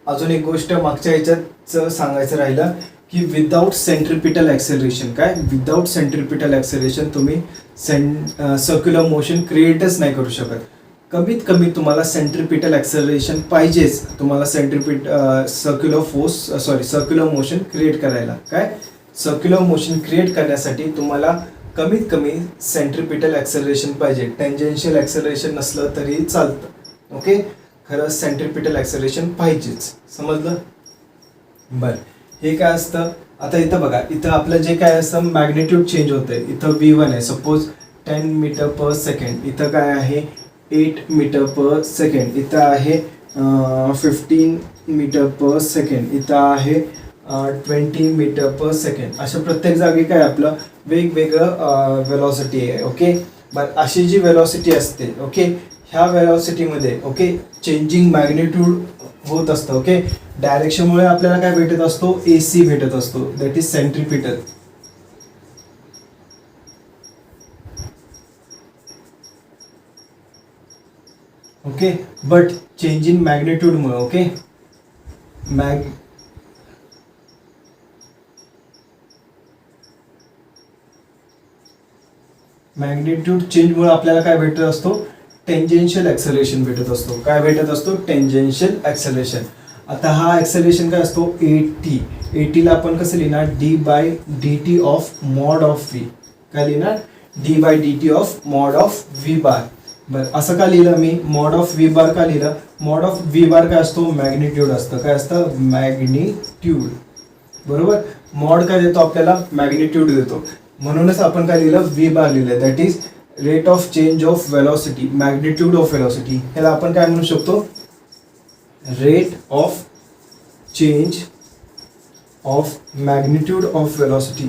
S1: अजून एक गोष्ट मागच्या ह्याच्यात सांगायचं राहिलं की विदाउट सेंट्रिपिटल ॲक्सेलरेशन, काय, विदाउट सेंट्रिपिटल ॲक्सेलरेशन तुम्ही सर्क्युलर मोशन क्रिएटच नाही करू शकत. कमीत कमी तुम्हाला सेंट्रिपिटल ॲक्सेलरेशन पाहिजेच, तुम्हाला सर्क्युलर मोशन क्रिएट करायला. काय, सर्क्युलर मोशन क्रिएट करण्यासाठी तुम्हाला कमीत कमी सेंट्रिपिटल ॲक्सेलरेशन पाहिजे. टेंजेन्शियल ॲक्सेलरेशन नसलं तरी चालतं. ओके, खरं सेंट्रिपिटल ॲक्सेलरेशन पाहिजेच. समजलं. बरं, हे काय असतं, आता इथं बघा, इथं आपलं जे काय असतं मॅग्निट्यूड चेंज होतंय. इथं v1 आहे, सपोज 10 मीटर पर सेकंड. इथं काय आहे, 8 मीटर पर सेकंड. इथं आहे 15 मीटर पर सेकंड. इथं आहे 20 मीटर पर सेकंड. अशा प्रत्येक जागी काय आपलं वेगवेगळं वेलॉसिटी आहे. ओके, बरं, अशी जी वेलॉसिटी असते, ओके, ह्या वेलॉसिटीमध्ये ओके चेंजिंग मॅग्निट्यूड होत असतं. ओके डायरेक्शनमुळे आपल्याला काय भेटत असतो, AC भेटत असतो, that is centripetal. Okay but change in मॅग्निट्यूडमुळे ओके मॅग्निट्यूड चेंजमुळे आपल्याला काय भेटत असतो, टेंजेन्शियल ॲक्सेलरेशन भेटत असतो. काय भेटत असतो, टेंजेन्शियल ॲक्सेलरेशन. आता हा ॲक्सेलरेशन काय असतो, AT. ATला आपण कसं लिहिणार, d/dt of mod of v. काय लिहिणार, d/dt of mod of v बार. बरं असं का लिहिलं मी, मॉड ऑफ v बार का लिहिलं, मॉड ऑफ v बार काय असतो, मॅग्निट्यूड असतं. काय असतं, मॅग्निट्यूड. बरोबर, मॉड काय देतो आपल्याला, मॅग्निट्यूड देतो. म्हणूनच आपण काय लिहिलं, v बार लिहिलं, that is rate of change of velocity, magnitude of velocity. ह्याला आपण काय म्हणू शकतो, rate of change of magnitude of velocity.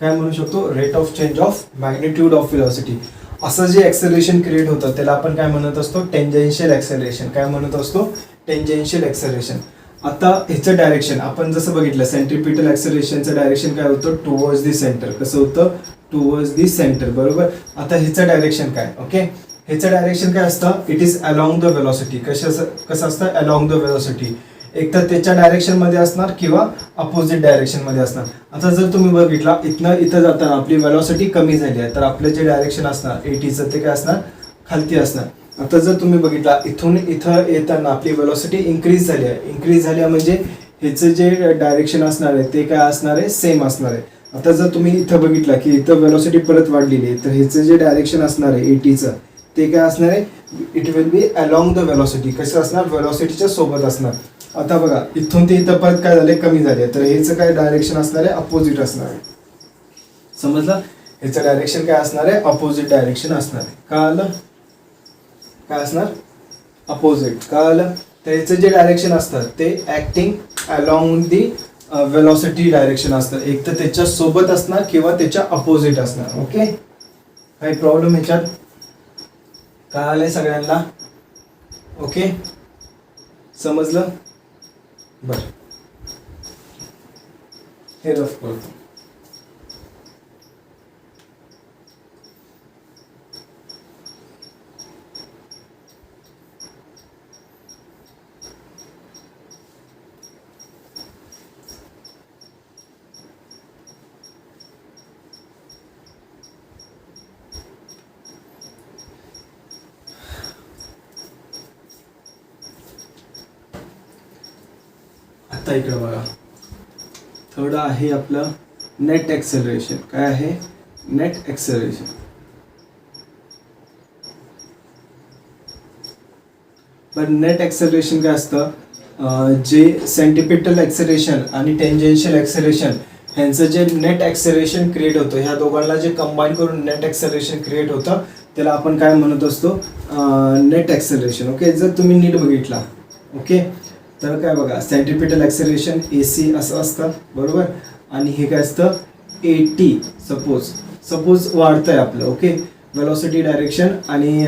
S1: काय म्हणू शकतो, rate of change of magnitude of velocity. असं जे ॲक्सेलरेशन क्रिएट होतं त्याला आपण काय म्हणत असतो, टेंजेन्शियल ॲक्सेलरेशन. काय म्हणत असतो, टेंजेन्शियल ॲक्सेलरेशन. आता ह्याचं डायरेक्शन आपण जसं बघितलं, सेंट्रिपिटल ॲक्सेलरेशनचं डायरेक्शन काय होतं, टुवर्ड्स दी सेंटर. कसं होतं, टुवर्ड्स दी सेंटर. बरोबर, आता ह्याचं डायरेक्शन काय, ओके ह्याचं डायरेक्शन काय असतं, it is along the velocity. कसं असतं, अलॉंग द वेलॉसिटी. एक तर त्याच्या डायरेक्शनमध्ये असणार किंवा अपोजिट डायरेक्शनमध्ये असणार. आता जर तुम्ही बघितला, इथं जाताना आपली वेलॉसिटी कमी झाली आहे, तर आपलं जे डायरेक्शन असणार ATचं ते काय असणार, खालती असणार. आता जर तुम्ही बघितला, इथून इथं येताना आपली वेलॉसिटी इन्क्रीज झाली आहे. इन्क्रीज झाली आहे म्हणजे ह्याचं जे डायरेक्शन असणार आहे ते काय असणार आहे, सेम असणार आहे. आता जर तुम्ही इथं बघितला की इथं वेलॉसिटी परत वाढलेली आहे, तर ह्याचं जे डायरेक्शन असणार आहे ATचं ते काय असणार आहे, it will be along the velocity. कसं असणार, वेलॉसिटीच्या सोबत असणार. आता बघा, इथून ते इथं परत काय झाले, कमी झाले, तर ह्याचं काय डायरेक्शन असणार आहे, अपोजिट असणार आहे. समजलं, ह्याचं डायरेक्शन काय असणार आहे, अपोजिट डायरेक्शन असणार आहे. कळलं, काय असणार, अपोजिट. कळलं, तर ह्याचं जे डायरेक्शन असतं ते acting along the velocity direction असतं. एक तर त्याच्या सोबत असणार किंवा त्याच्या अपोजिट असणार. ओके, काही प्रॉब्लेम ह्याच्यात, कळालंय सगळ्यांना, ओके समजलं. बर, हे रफ करतो. आता इकडे बघा, थर्ड आहे आपलं नेट ॲक्सेलरेशन. काय आहे, नेट ॲक्सेलरेशन. पण नेट ॲक्सेलरेशन काय असतं, जे सेंट्रिपिटल ॲक्सेलरेशन आणि टेंजेन्शियल ॲक्सेलरेशन ह्यांचं जे नेट ॲक्सेलरेशन क्रिएट होतं, ह्या दोघांना जे कंबाईन करून नेट ॲक्सेलरेशन क्रिएट होतं त्याला आपण काय म्हणत असतो, नेट ॲक्सेलरेशन. ओके, जर तुम्ही नीट बघितला, ओके तर काय बघा, सेंट्रिपिटल ॲक्सेलरेशन AC असं असतं. बरोबर, आणि हे काय असतं AT. सपोज वाढतं आहे आपलं, ओके वेलॉसिटी डायरेक्शन आणि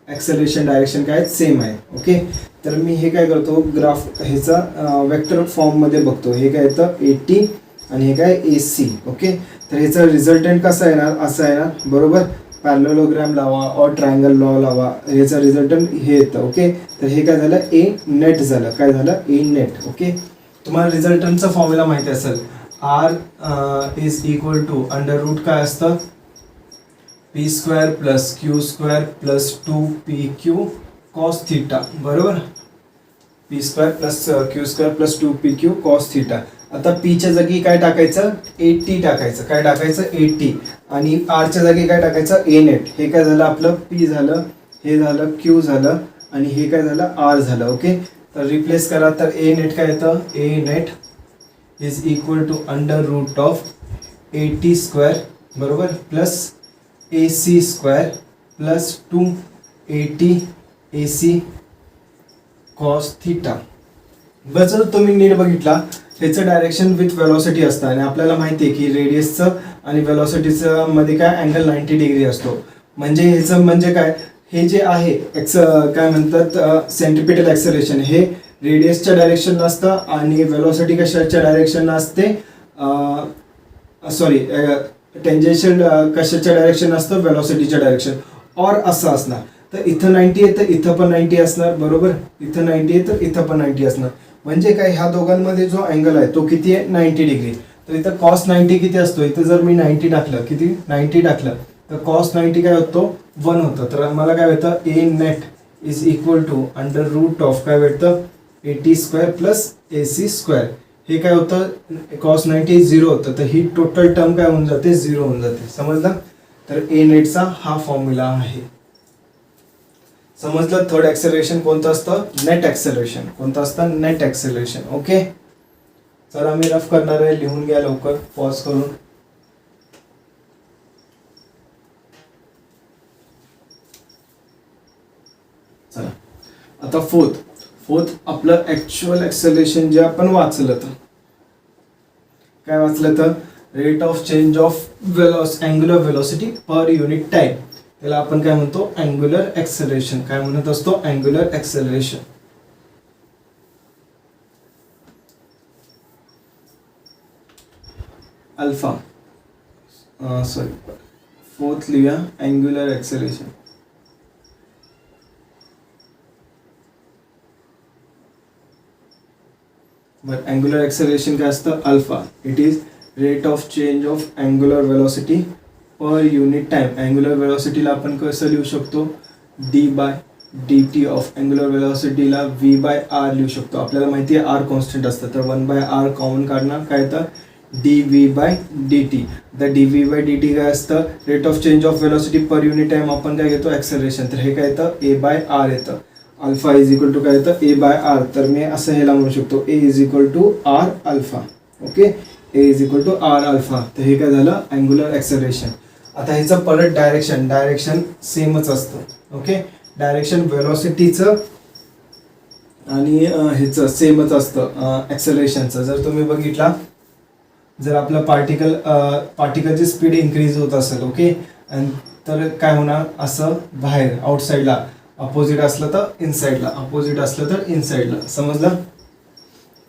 S1: ॲक्सेलरेशन डायरेक्शन काय सेम आहे. ओके, तर मी हे काय करतो, ग्राफ ह्याचा वेक्टर फॉर्ममध्ये बघतो. हे काय येतं AT आणि हे काय AC. ओके, तर ह्याचा रिझल्टंट कसा येणार, असा येणार. बरोबर, पॅरलेलोग्राम लावा और ट्रायंगल लॉ लावा, ह्याचा रिझल्टंट हे येतं. ओके, तर हे काय झालं, A नेट झालं. काय झालं, A नेट. ओके, तुम्हाला रिझल्टंटचा फॉर्म्युला माहिती असेल, R is equal to under root काय असतं, P² plus Q² plus 2PQ cos theta. बरोबर, P² plus Q² plus 2PQ cos theta. आता Pच्या जागी काय टाकायचं, AT टाकायचं. काय टाकायचं, AT. आणि Rच्या जागी काय टाकायचं, A नेट. हे काय झालं आपलं, P झालं, हे झालं Q झालं, आणि हे काय झालं, R झालं. ओके, तर रिप्लेस करा, तर A नेट काय येतं, A net is equal to under root of AT². बरोबर, plus AC² plus 2AT AC cos theta. जर तुम्ही नीट बघितला ह्याचं डायरेक्शन विथ वेलॉसिटी असतं आणि आपल्याला माहिती आहे की रेडियसचं आणि वेलॉसिटीचं मध्ये काय अँगल 90 डिग्री असतो. म्हणजे ह्याचं म्हणजे काय, हे जे आहे काय म्हणतात सेंट्रिपिटल ॲक्सेलरेशन, हे रेडियसच्या डायरेक्शनला असतं आणि वेलॉसिटी कशाच्या डायरेक्शनला असते, सॉरी टेंजेन्शियल कशाच्या डायरेक्शन असतं, वेलॉसिटीच्या डायरेक्शन. और असं असणार तर इथं 90 आहे तर इथं पण 90 असणार, बरोबर. इथं 90 आहे तर इथं पण 90 असणार. म्हणजे काय, ह्या दोघांमध्ये जो अँगल आहे तो किती आहे, 90 डिग्री. तर इथं कॉस 90 किती असतो, इथं जर मी 90 टाकलं, किती 90 टाकलं तर कॉस 90 काय होतो 1 होतं. तर मला काय होतं a net is equal to under root of काय भेटतं AT square plus AC square. हे काय होतं कॉस 90 0 होतं, तर ही टोटल टर्म काय होऊन जाते 0 होऊन जाते. समजलं. तर ए नेटचा हा फॉर्म्युला आहे. समजलं. थर्ड ॲक्सेलरेशन कोणतं असतं, नेट ॲक्सेलरेशन. कोणतं असतं, नेट ॲक्सेलरेशन. ओके, चला मी रफ करणार आहे, लिहून घ्या लवकर पॉज करून. चला आता फोर्थ आपलं ॲक्च्युअल ॲक्सेलरेशन जे आपण वाचलं तर काय वाचलं तर rate of change of angular velocity per unit time. त्याला आपण काय म्हणतो अँग्युलर ॲक्सेलरेशन. काय म्हणत असतो angular acceleration. Alpha sorry fourth लिहूया angular acceleration. But angular acceleration काय असतं alpha. It is rate of change of angular velocity per unit time. Angular वेलोसिटीला आपण कसं लिहू शकतो d/dt ऑफ अँग्युलर वेलोसिटीला v/r लिहू शकतो. आपल्याला माहिती आहे r कॉन्स्टंट असतं तर 1/r कॉमन काढणार काय तर dv/dt. द dv/dt काय असतं rate of change of velocity per unit time आपण काय घेतो ॲक्सेलरेशन. तर हे काय येतं a/r येतं. अल्फा इज इक्वल टू काय येतं a/r. तर मी असं ह्याला म्हणू शकतो a is equal to r alpha. Okay, a is equal to r alpha. तर हे काय झालं अँग्युलर ॲक्सेलरेशन. आता ह्याचं परत डायरेक्शन सेमच असतं. ओके, डायरेक्शन वेलोसिटीचं आणि ह्याचं सेमच असतं ॲक्सेलरेशनचं. जर तुम्ही बघितला जर आपलं पार्टिकलची स्पीड इन्क्रीज होत असेल ओके तर काय होणार असं बाहेर आउटसाईडला अपोजिट असलं तर इनसाइडला, अपोजिट असलं तर इनसाइडला. समजलं.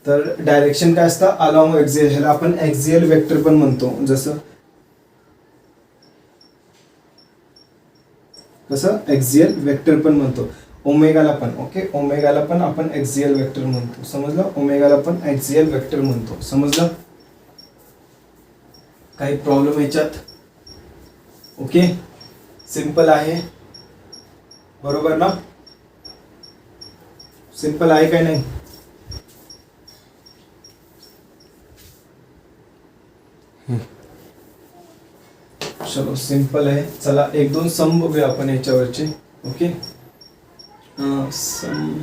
S1: तर डायरेक्शन काय असतं अलॉंग एक्झियल. ह्याला आपण एक्झियल वेक्टर पण म्हणतो. जसं कसं एक्झियल वेक्टर पण म्हणतो ओमेगाला पण. ओके, ओमेगाला पण आपण एक्झियल वेक्टर म्हणतो. समजलं. ओमेगाला पण एक्झियल वेक्टर म्हणतो. समजलं. काही प्रॉब्लेम याच्यात. ओके, सिंपल आहे बरोबर ना. सिंपल आहे काय नाही. चलो सिंपल आहे. चला 1-2 सम बघूया आपण याच्यावरचे. Okay, some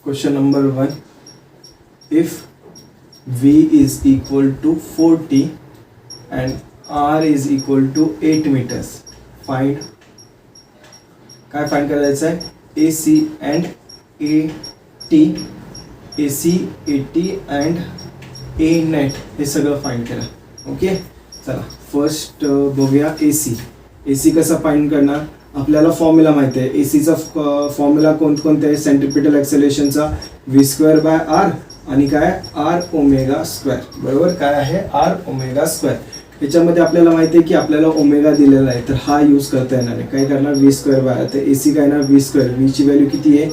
S1: Question number 1. If V is equal to 40 and R is equal to 8 meters, find काय फाइंड करायचं आहे AC and AT, AC AT and A net हे सगळं फाइंड करा. ओके, चला फर्स्ट बघूया AC कसं फाइंड करणार. आपल्याला फॉर्म्युला माहिती आहे एसीचा फॉर्म्युला कोणते आहे सेंट्रिपिटल ॲक्सेलरेशनचा v²/r आणि काय r ओमेगा स्क्वेअर. बरोबर काय आहे r ओमेगा स्क्वेअर. याच्यामध्ये आपल्याला माहिती आहे की आपल्याला ओमेगा दिलेला आहे तर हा यूज करता येणार आहे. काय करणार v²/r. तर एसी काय येणार v². v ची व्हॅल्यू किती आहे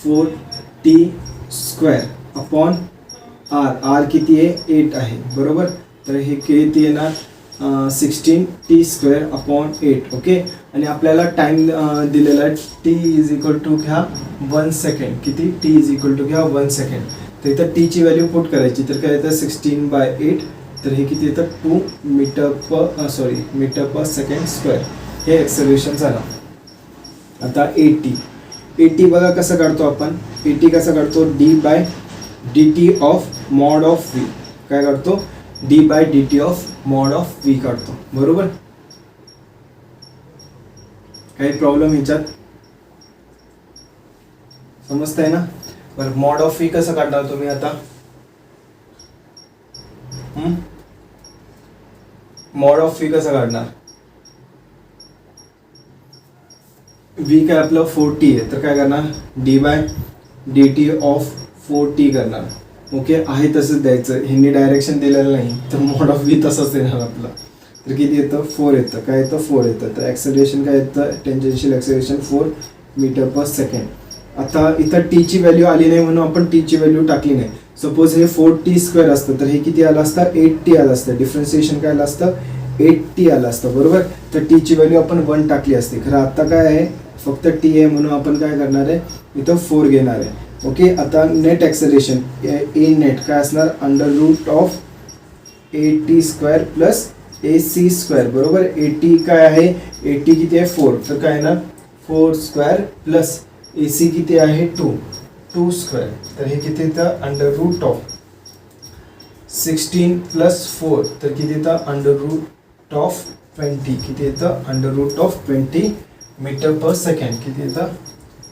S1: 4t² अपॉन r. r किती आहे 8 आहे बरोबर. तर हे किती येणार 16t²/8. ओके. आणि आपल्याला टाइम दिलेला आहे t इज इक्वल टू घ्या 1 सेकंड. किती? t इज इक्वल टू घ्या 1 सेकंड. तर इथं t ची व्हॅल्यू पुट करायची. तर काय येतं 16/8. तर हे किती येतं 2 मीटर पर सेकंड स्क्वेअर. हे एक्सेलरेशन झालं. आता AT बघा कसं काढतो आपण. AT कसं काढतो? d/dt of mod of v. काय काढतो? d/dt of mod of v काढतो. बरोबर. काही प्रॉब्लेम ह्याच्यात समजतंय ना? बरं, मॉड ऑफ v कसं काढणार तुम्ही आता? मॉड ऑफ v कसं काढणार? v काय आपलं 4t आहे. तर काय करणार? d/dt ऑफ 4t करणार. ओके. आहे तसंच द्यायचं. ह्यांनी डायरेक्शन दिलेलं नाही. तर मॉड ऑफ v तसंच येणार आपलं. तर किती येतं? 4 येतं. काय येतं? 4 येतं. तर ॲक्सेलरेशन काय येतं? Tangential acceleration 4 metre per second. आता इथं टी ची व्हॅल्यू आली नाही म्हणून आपण टी ची व्हॅल्यू टाकली नाही. सपोज हे 4t² असतं तर हे किती आलं असतं? 8t आलं असतं. डिफरन्सिएशन काय आलं असतं? 8t आलं असतं. बरोबर. तर टी ची व्हॅल्यू आपण 1 टाकली असते. खरं आता काय आहे? फक्त टी आहे म्हणून आपण काय करणार आहे? इथं 4 घेणार आहे. ओके. आता नेट ॲक्सेलरेशन ए नेट काय असणार? √Of AT² plus AC². बरोबर. AT काय आहे? AT किती आहे? 4. तर काय येणार? 4² प्लस AC किती आहे? 2² तर हे किती येतं? √ऑफ 16 प्लस 4 तर किती येतं? √ऑफ 20. किती येतं? √ऑफ 20 मीटर पर सेकंड. किती येतं?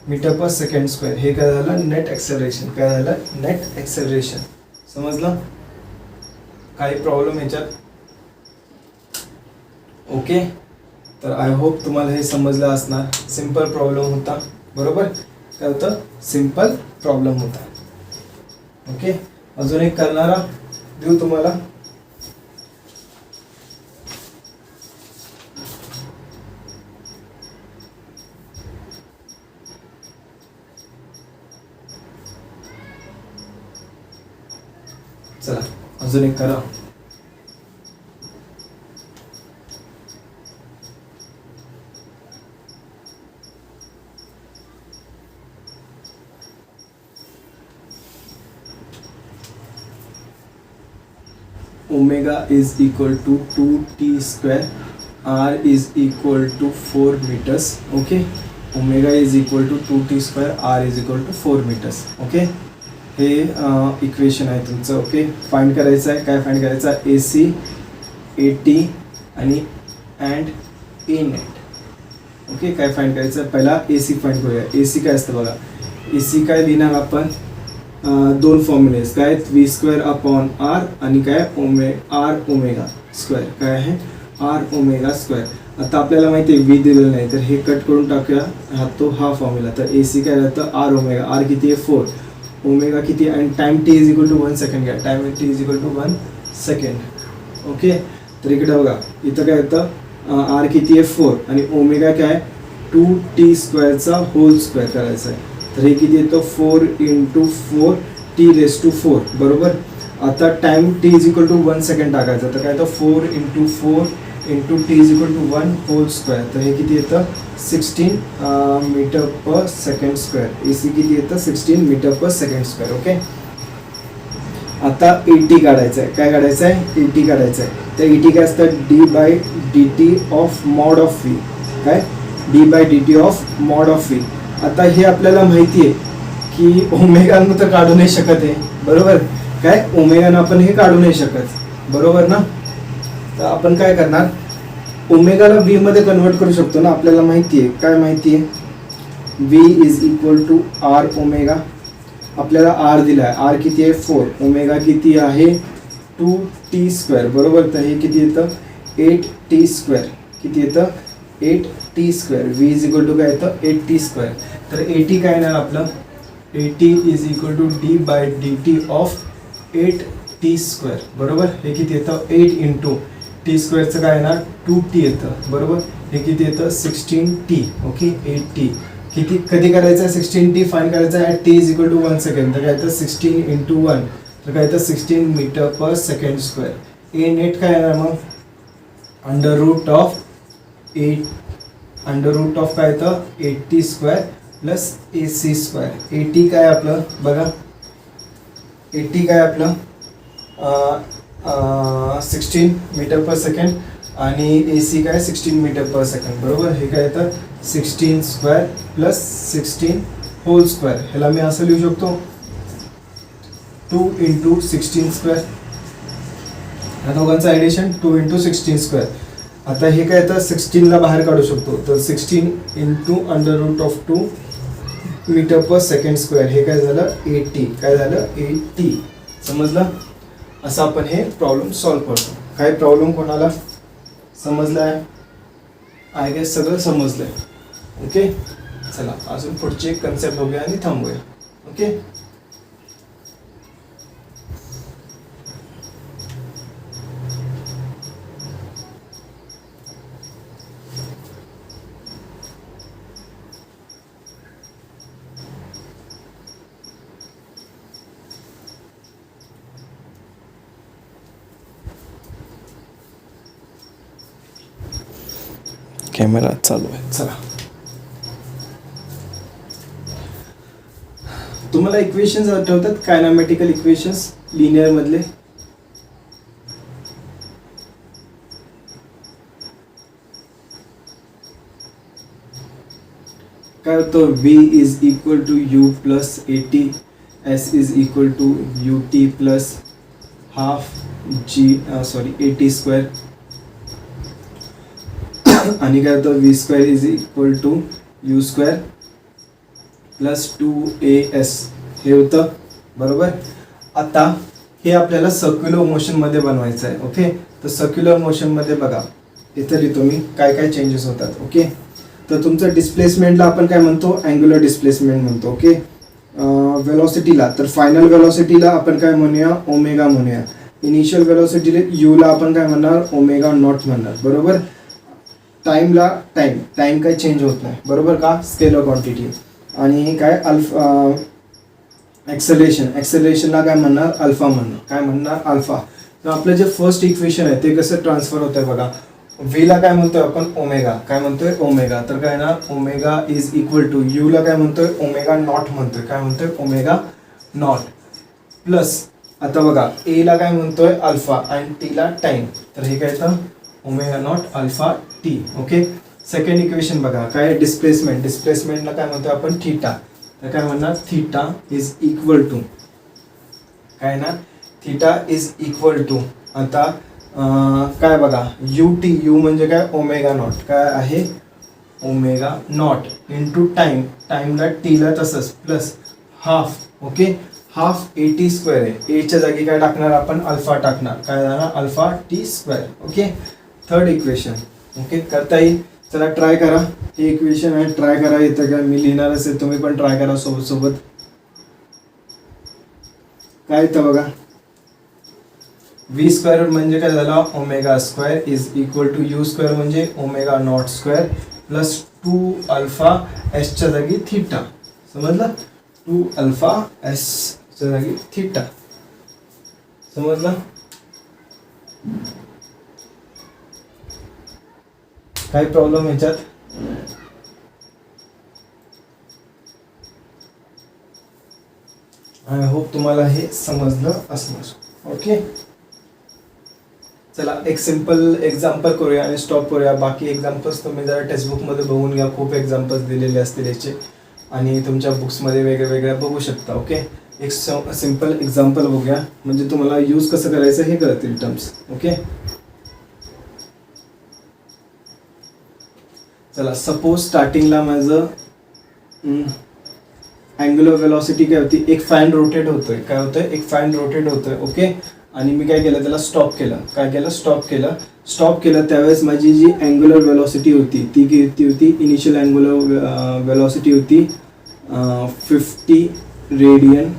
S1: Metre per second square. हे काय झालं? Net acceleration. काय झालं? Net acceleration. समजलं? काही प्रॉब्लेम ह्याच्यात? ओके. तर आय होप तुम्हाला हे समजलं असणार. सिंपल प्रॉब्लेम होता. बरोबर. काय होतं? सिंपल प्रॉब्लेम होता. ओके. अजून एक करणारा देऊ तुम्हाला. चला अजून एक करा. Omega is equal to 2t². r is equal to 4 metres. Okay. Omega is equal to 2t². r is equal to 4 metres. Okay. हे इक्वेशन आहे तुमचं. ओके. फाइंड करायचं आहे. काय फाइंड करायचं आहे? AC, AT आणि ए नेट. ओके. काय फाइंड करायचं आहे? पहिला AC फाइंड करूया. AC काय असतं बघा. AC काय लिहिणार आपण? दोन फॉर्म्युलेस काय आहेत? v²/r आणि काय? r omega square. काय आहे? r omega square. आता आपल्याला माहिती आहे v दिलेलं नाही तर हे कट करून टाकूया. हा फॉर्म्युला. तर AC काय राहतं? r omega. r किती आहे? 4. ओमेगा किती? आणि time t is equal to 1 second घ्या. Time t is equal to 1 second. Okay. तर इकडे बघा. इथं काय येतं? r किती आहे? 4 आणि ओमेगा काय? 2t² होल स्क्वेअर करायचं आहे. तर हे किती येतं? 4 × 4 t⁴. बरोबर. आता time t is equal to 1 second टाकायचं. तर काय येतं? 4 × 4 × t is equal to 1 whole square. तर हे किती येतं? 16 metre per second square. AC किती येतं? 16 metre per second square. Okay. आता AT काढायचं आहे. काय काढायचं आहे? AT काढायचं आहे. तर AT काय असतं? d/dt of mod of v. काय? d/dt of mod of v. आता हे आपल्याला माहिती आहे की ओमेगानं तर काढू नाही शकत आहे. बरोबर. काय? ओमेगानं आपण हे काढू नाही शकत. बरोबर ना. तर आपण काय करणार? ओमेगाला v मध्ये कन्वर्ट करू शकतो ना. आपल्याला माहिती आहे. काय माहिती आहे? v is equal to r omega. आपल्याला r दिला आहे. r किती आहे? 4. ओमेगा किती आहे? 2t². बरोबर. तर हे किती येतं? 8t². किती येतं? 8t². v is equal to काय येतं? 8t². तर AT काय येणार आपलं? AT is equal to d/dt of 8t². बरोबर. हे किती येतं? 8 × t² काय येणार? 2t येतं. बरोबर. हे किती येतं? 16t. ओके. 8t किती कधी करायचं आहे? 16t फाइंड करायचं आहे. t is equal to 1 second. तर काय येतं? 16 × 1 तर काय येतं? 16 मीटर पर सेकंड स्क्वेअर. ए नेट काय येणार मग? अंडर रूट ऑफ काय येतं 80 स्क्वेअर प्लस AC स्क्वेअर. 80 काय आपलं बघा, 80 काय आपलं 16 मीटर पर सेकंड आणि AC काय 16 मीटर पर सेकंड. बरोबर, हे काय येतं 16 स्क्वेअर प्लस 16 होल स्क्वेअर. ह्याला मी असं लिहू शकतो 2 इंटू 16 स्क्वेअर. या दोघांचं ॲडिशन 2 इंटू 16 स्क्वेअर. आता हे काय येतं 16ला बाहेर काढू शकतो, तर 16 into under root of 2 metre per second square. हे काय झालं 80. काय झालं 80. समजलं. असं आपण हे प्रॉब्लेम सॉल्व्ह करतो. काय प्रॉब्लेम कोणाला समजलं आहे? आय गेस सगळं समजलं आहे. ओके, चला अजून पुढची एक कन्सेप्ट बघूया आणि थांबूया. ओके, कॅमेरा चालू आहे. चला, तुम्हाला इक्वेशन्स आठवतात? कायनामॅटिकल इक्वेशन्स लिनियर मधले. काय होतं V is equal to U plus 80, S is equal to UT plus half G 80 square. आणि काय होतं V square is equal to U square plus 2AS हे होतं. बरोबर. आता हे आपल्याला सर्क्युलर मोशनमध्ये बनवायचं आहे. ओके, तर सर्क्युलर मोशनमध्ये बघा इथं लिहितो मी काय काय चेंजेस होतात. ओके, तर तुमचं डिस्प्लेसमेंटला आपण काय म्हणतो, अँग्युलर डिस्प्लेसमेंट म्हणतो. ओके, वेलॉसिटीला तर फायनल वेलॉसिटीला आपण काय म्हणूया, ओमेगा म्हणूया. इनिशियल वेलॉसिटीला यूला आपण काय म्हणणार, ओमेगा नॉट म्हणणार. बरोबर. टाईमला टाईम काय चेंज होत नाही. बरोबर का, स्केलर क्वांटिटी. आणि काय ॲक्सेलरेशनला काय म्हणणार, अल्फा म्हणणार. काय म्हणणार, अल्फा. तर आपलं जे फर्स्ट इक्वेशन आहे ते कसं ट्रान्सफर होत आहे बघा. व्हीला काय म्हणतोय आपण, ओमेगा. काय म्हणतोय, ओमेगा. तर काय ना, ओमेगा इज इक्वल टू यूला काय म्हणतोय, ओमेगा नॉट म्हणतोय. काय म्हणतोय, ओमेगा नॉट प्लस. आता बघा एला काय म्हणतोय, अल्फा आणि टीला टाइम. तर हे काय येतं, omega naught alpha T. Okay, second equation बघा काय, डिस्प्लेसमेंटला काय म्हणतोय आपण, थीटा. तर काय म्हणणार, थीटा इज इक्वल टू काय ना, थीटा इज इक्वल टू. आता काय बघा, यू म्हणजे काय, ओमेगा नॉट. काय आहे, ओमेगा नॉट इंटू टाईमला टीला तसंच plus half. Okay, half 80 square आहे. एच्या जागी काय टाकणार आपण, अल्फा टाकणार. काय जाणार, alpha T square. Okay, third equation. Okay, करता येईल. चला ट्राय करा. हे इक्वेशन आहे, ट्राय करा. येतं का, मी लिहिणार असेल तुम्ही पण ट्राय करा सोबत. काय येतं बघा, V स्क्वेअर म्हणजे काय झाला, omega square is equal to u square म्हणजे omega not square plus 2 alpha एसच्या जागी थीटा. समजलं, 2 अल्फा एसच्या जागी थीटा. समजलं. काही प्रॉब्लेम ह्याच्यात? आय होप तुम्हाला हे समजलं असणार. ओके, चला एक सिंपल एक्झाम्पल करूया आणि स्टॉप करूया. बाकी एक्झाम्पल्स तुम्ही जरा टेक्स्टबुकमध्ये बघून घ्या. खूप एक्झाम्पल्स दिलेले असतील याचे आणि तुमच्या बुक्समध्ये वेगळ्या बघू शकता. ओके, एक सिंपल एक्झाम्पल बघूया म्हणजे तुम्हाला यूज कसं करायचं हे कळतील टर्म्स. ओके, चला सपोज स्टार्टिंगला माझं अँग्युलर वेलॉसिटी काय होती, एक फॅन रोटेट होतोय. काय होतंय, एक फॅन रोटेट होतोय. ओके, आणि मी काय केलं, त्याला स्टॉप केलं. काय केलं, स्टॉप केलं. त्यावेळेस माझी जी अँग्युलर वेलॉसिटी होती ती किती होती, इनिशियल अँग्युलर वेलॉसिटी होती 50 रेडियन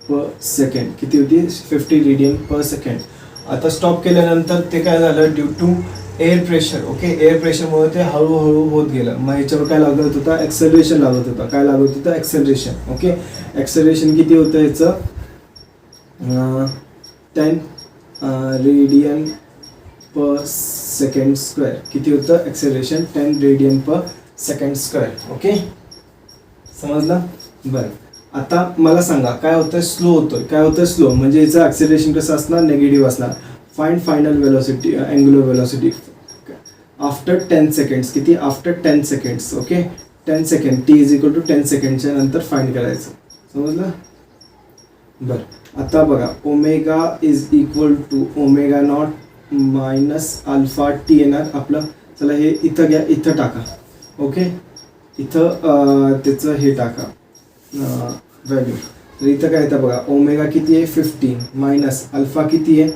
S1: पर सेकंड. किती होती, 50 रेडियन पर सेकंड. आता स्टॉप केल्यानंतर ते काय झालं, due to air pressure. Okay, air प्रेशरमुळे ते हळूहळू होत गेलं. मग ह्याच्यावर काय लागत होता, ॲक्सेलरेशन लागत होता. काय लागत होतं, ॲक्सेलरेशन. ओके, ॲक्सेलरेशन किती होतं ह्याचं, 10 रेडियन पर सेकंड स्क्वेअर. किती होतं acceleration 10 radian per second square. Okay, समजलं. बरं, आता मला सांगा काय होतं स्लो होतं. काय होतं स्लो म्हणजे याचं ॲक्सेलरेशन कसं असणार निगेटिव्ह असणार. Find final velocity angular velocity after 10 seconds. किती after 10 seconds. Okay, 10 second t is equal to 10 सेकंडच्या नंतर फाइंड करायचं. समजलं. बरं, आता बघा omega is equal to omega not minus alpha t येणार आपलं. चला हे इथं घ्या, इथं टाका. ओके, इथं त्याचं हे टाका व्हॅल्यू. तर इथं काय येतं बघा ओमेगा किती आहे 15 मायनस अल्फा किती आहे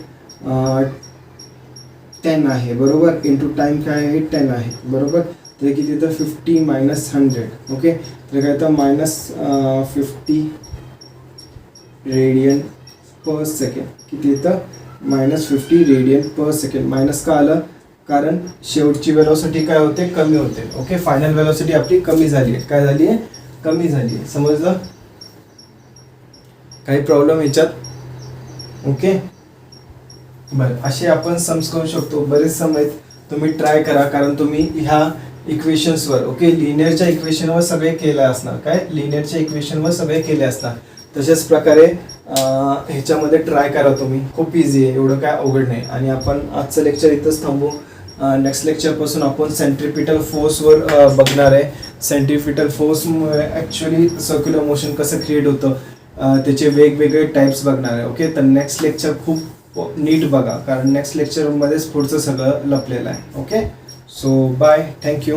S1: 10 आहे बरोबर. इंटू टाईम काय आहे 10 आहे बरोबर. तर किती येतं 50 मायनस 100. ओके, तर काय येतं मायनस 50 रेडियन पर सेकंड. किती येतं minus 50 radian per second. Minus का आलं कारण शेवटची वेलोसिटी काय होते कमी होते. ओके, फायनल वेलोसिटी आपली कमी झाली आहे. काय झाली आहे कमी झाली आहे. समजलं. काही प्रॉब्लेम याच्यात. ओके, बरं असे आपण सम्स करू शकतो. बरेच सम आहेत, तुम्ही ट्राय करा कारण तुम्ही ह्या इक्वेशन्सवर ओके लिनियरच्या इक्वेशनवर सगळे केले असणार. काय लिनियरच्या इक्वेशनवर सगळे केले असणार. तशाच प्रकारे ह्याच्यामध्ये ट्राय करा तुम्ही. खूप इझी आहे, एवढं काय अवघड नाही. आणि आपण आजचं लेक्चर इथंच थांबू. नेक्स्ट लेक्चरपासून आपण सेंट्रिपिटल फोर्सवर बघणार आहे. सेंट्रिपिटल फोर्समुळे ॲक्च्युली सर्क्युलर मोशन कसं क्रिएट होतं त्याचे वेगवेगळे टाईप्स बघणार आहे. ओके, तर नेक्स्ट लेक्चर खूप नीट बघा कारण नेक्स्ट लेक्चरमध्येच पुढचं सगळं लपलेलं आहे. Okay, so bye, thank you.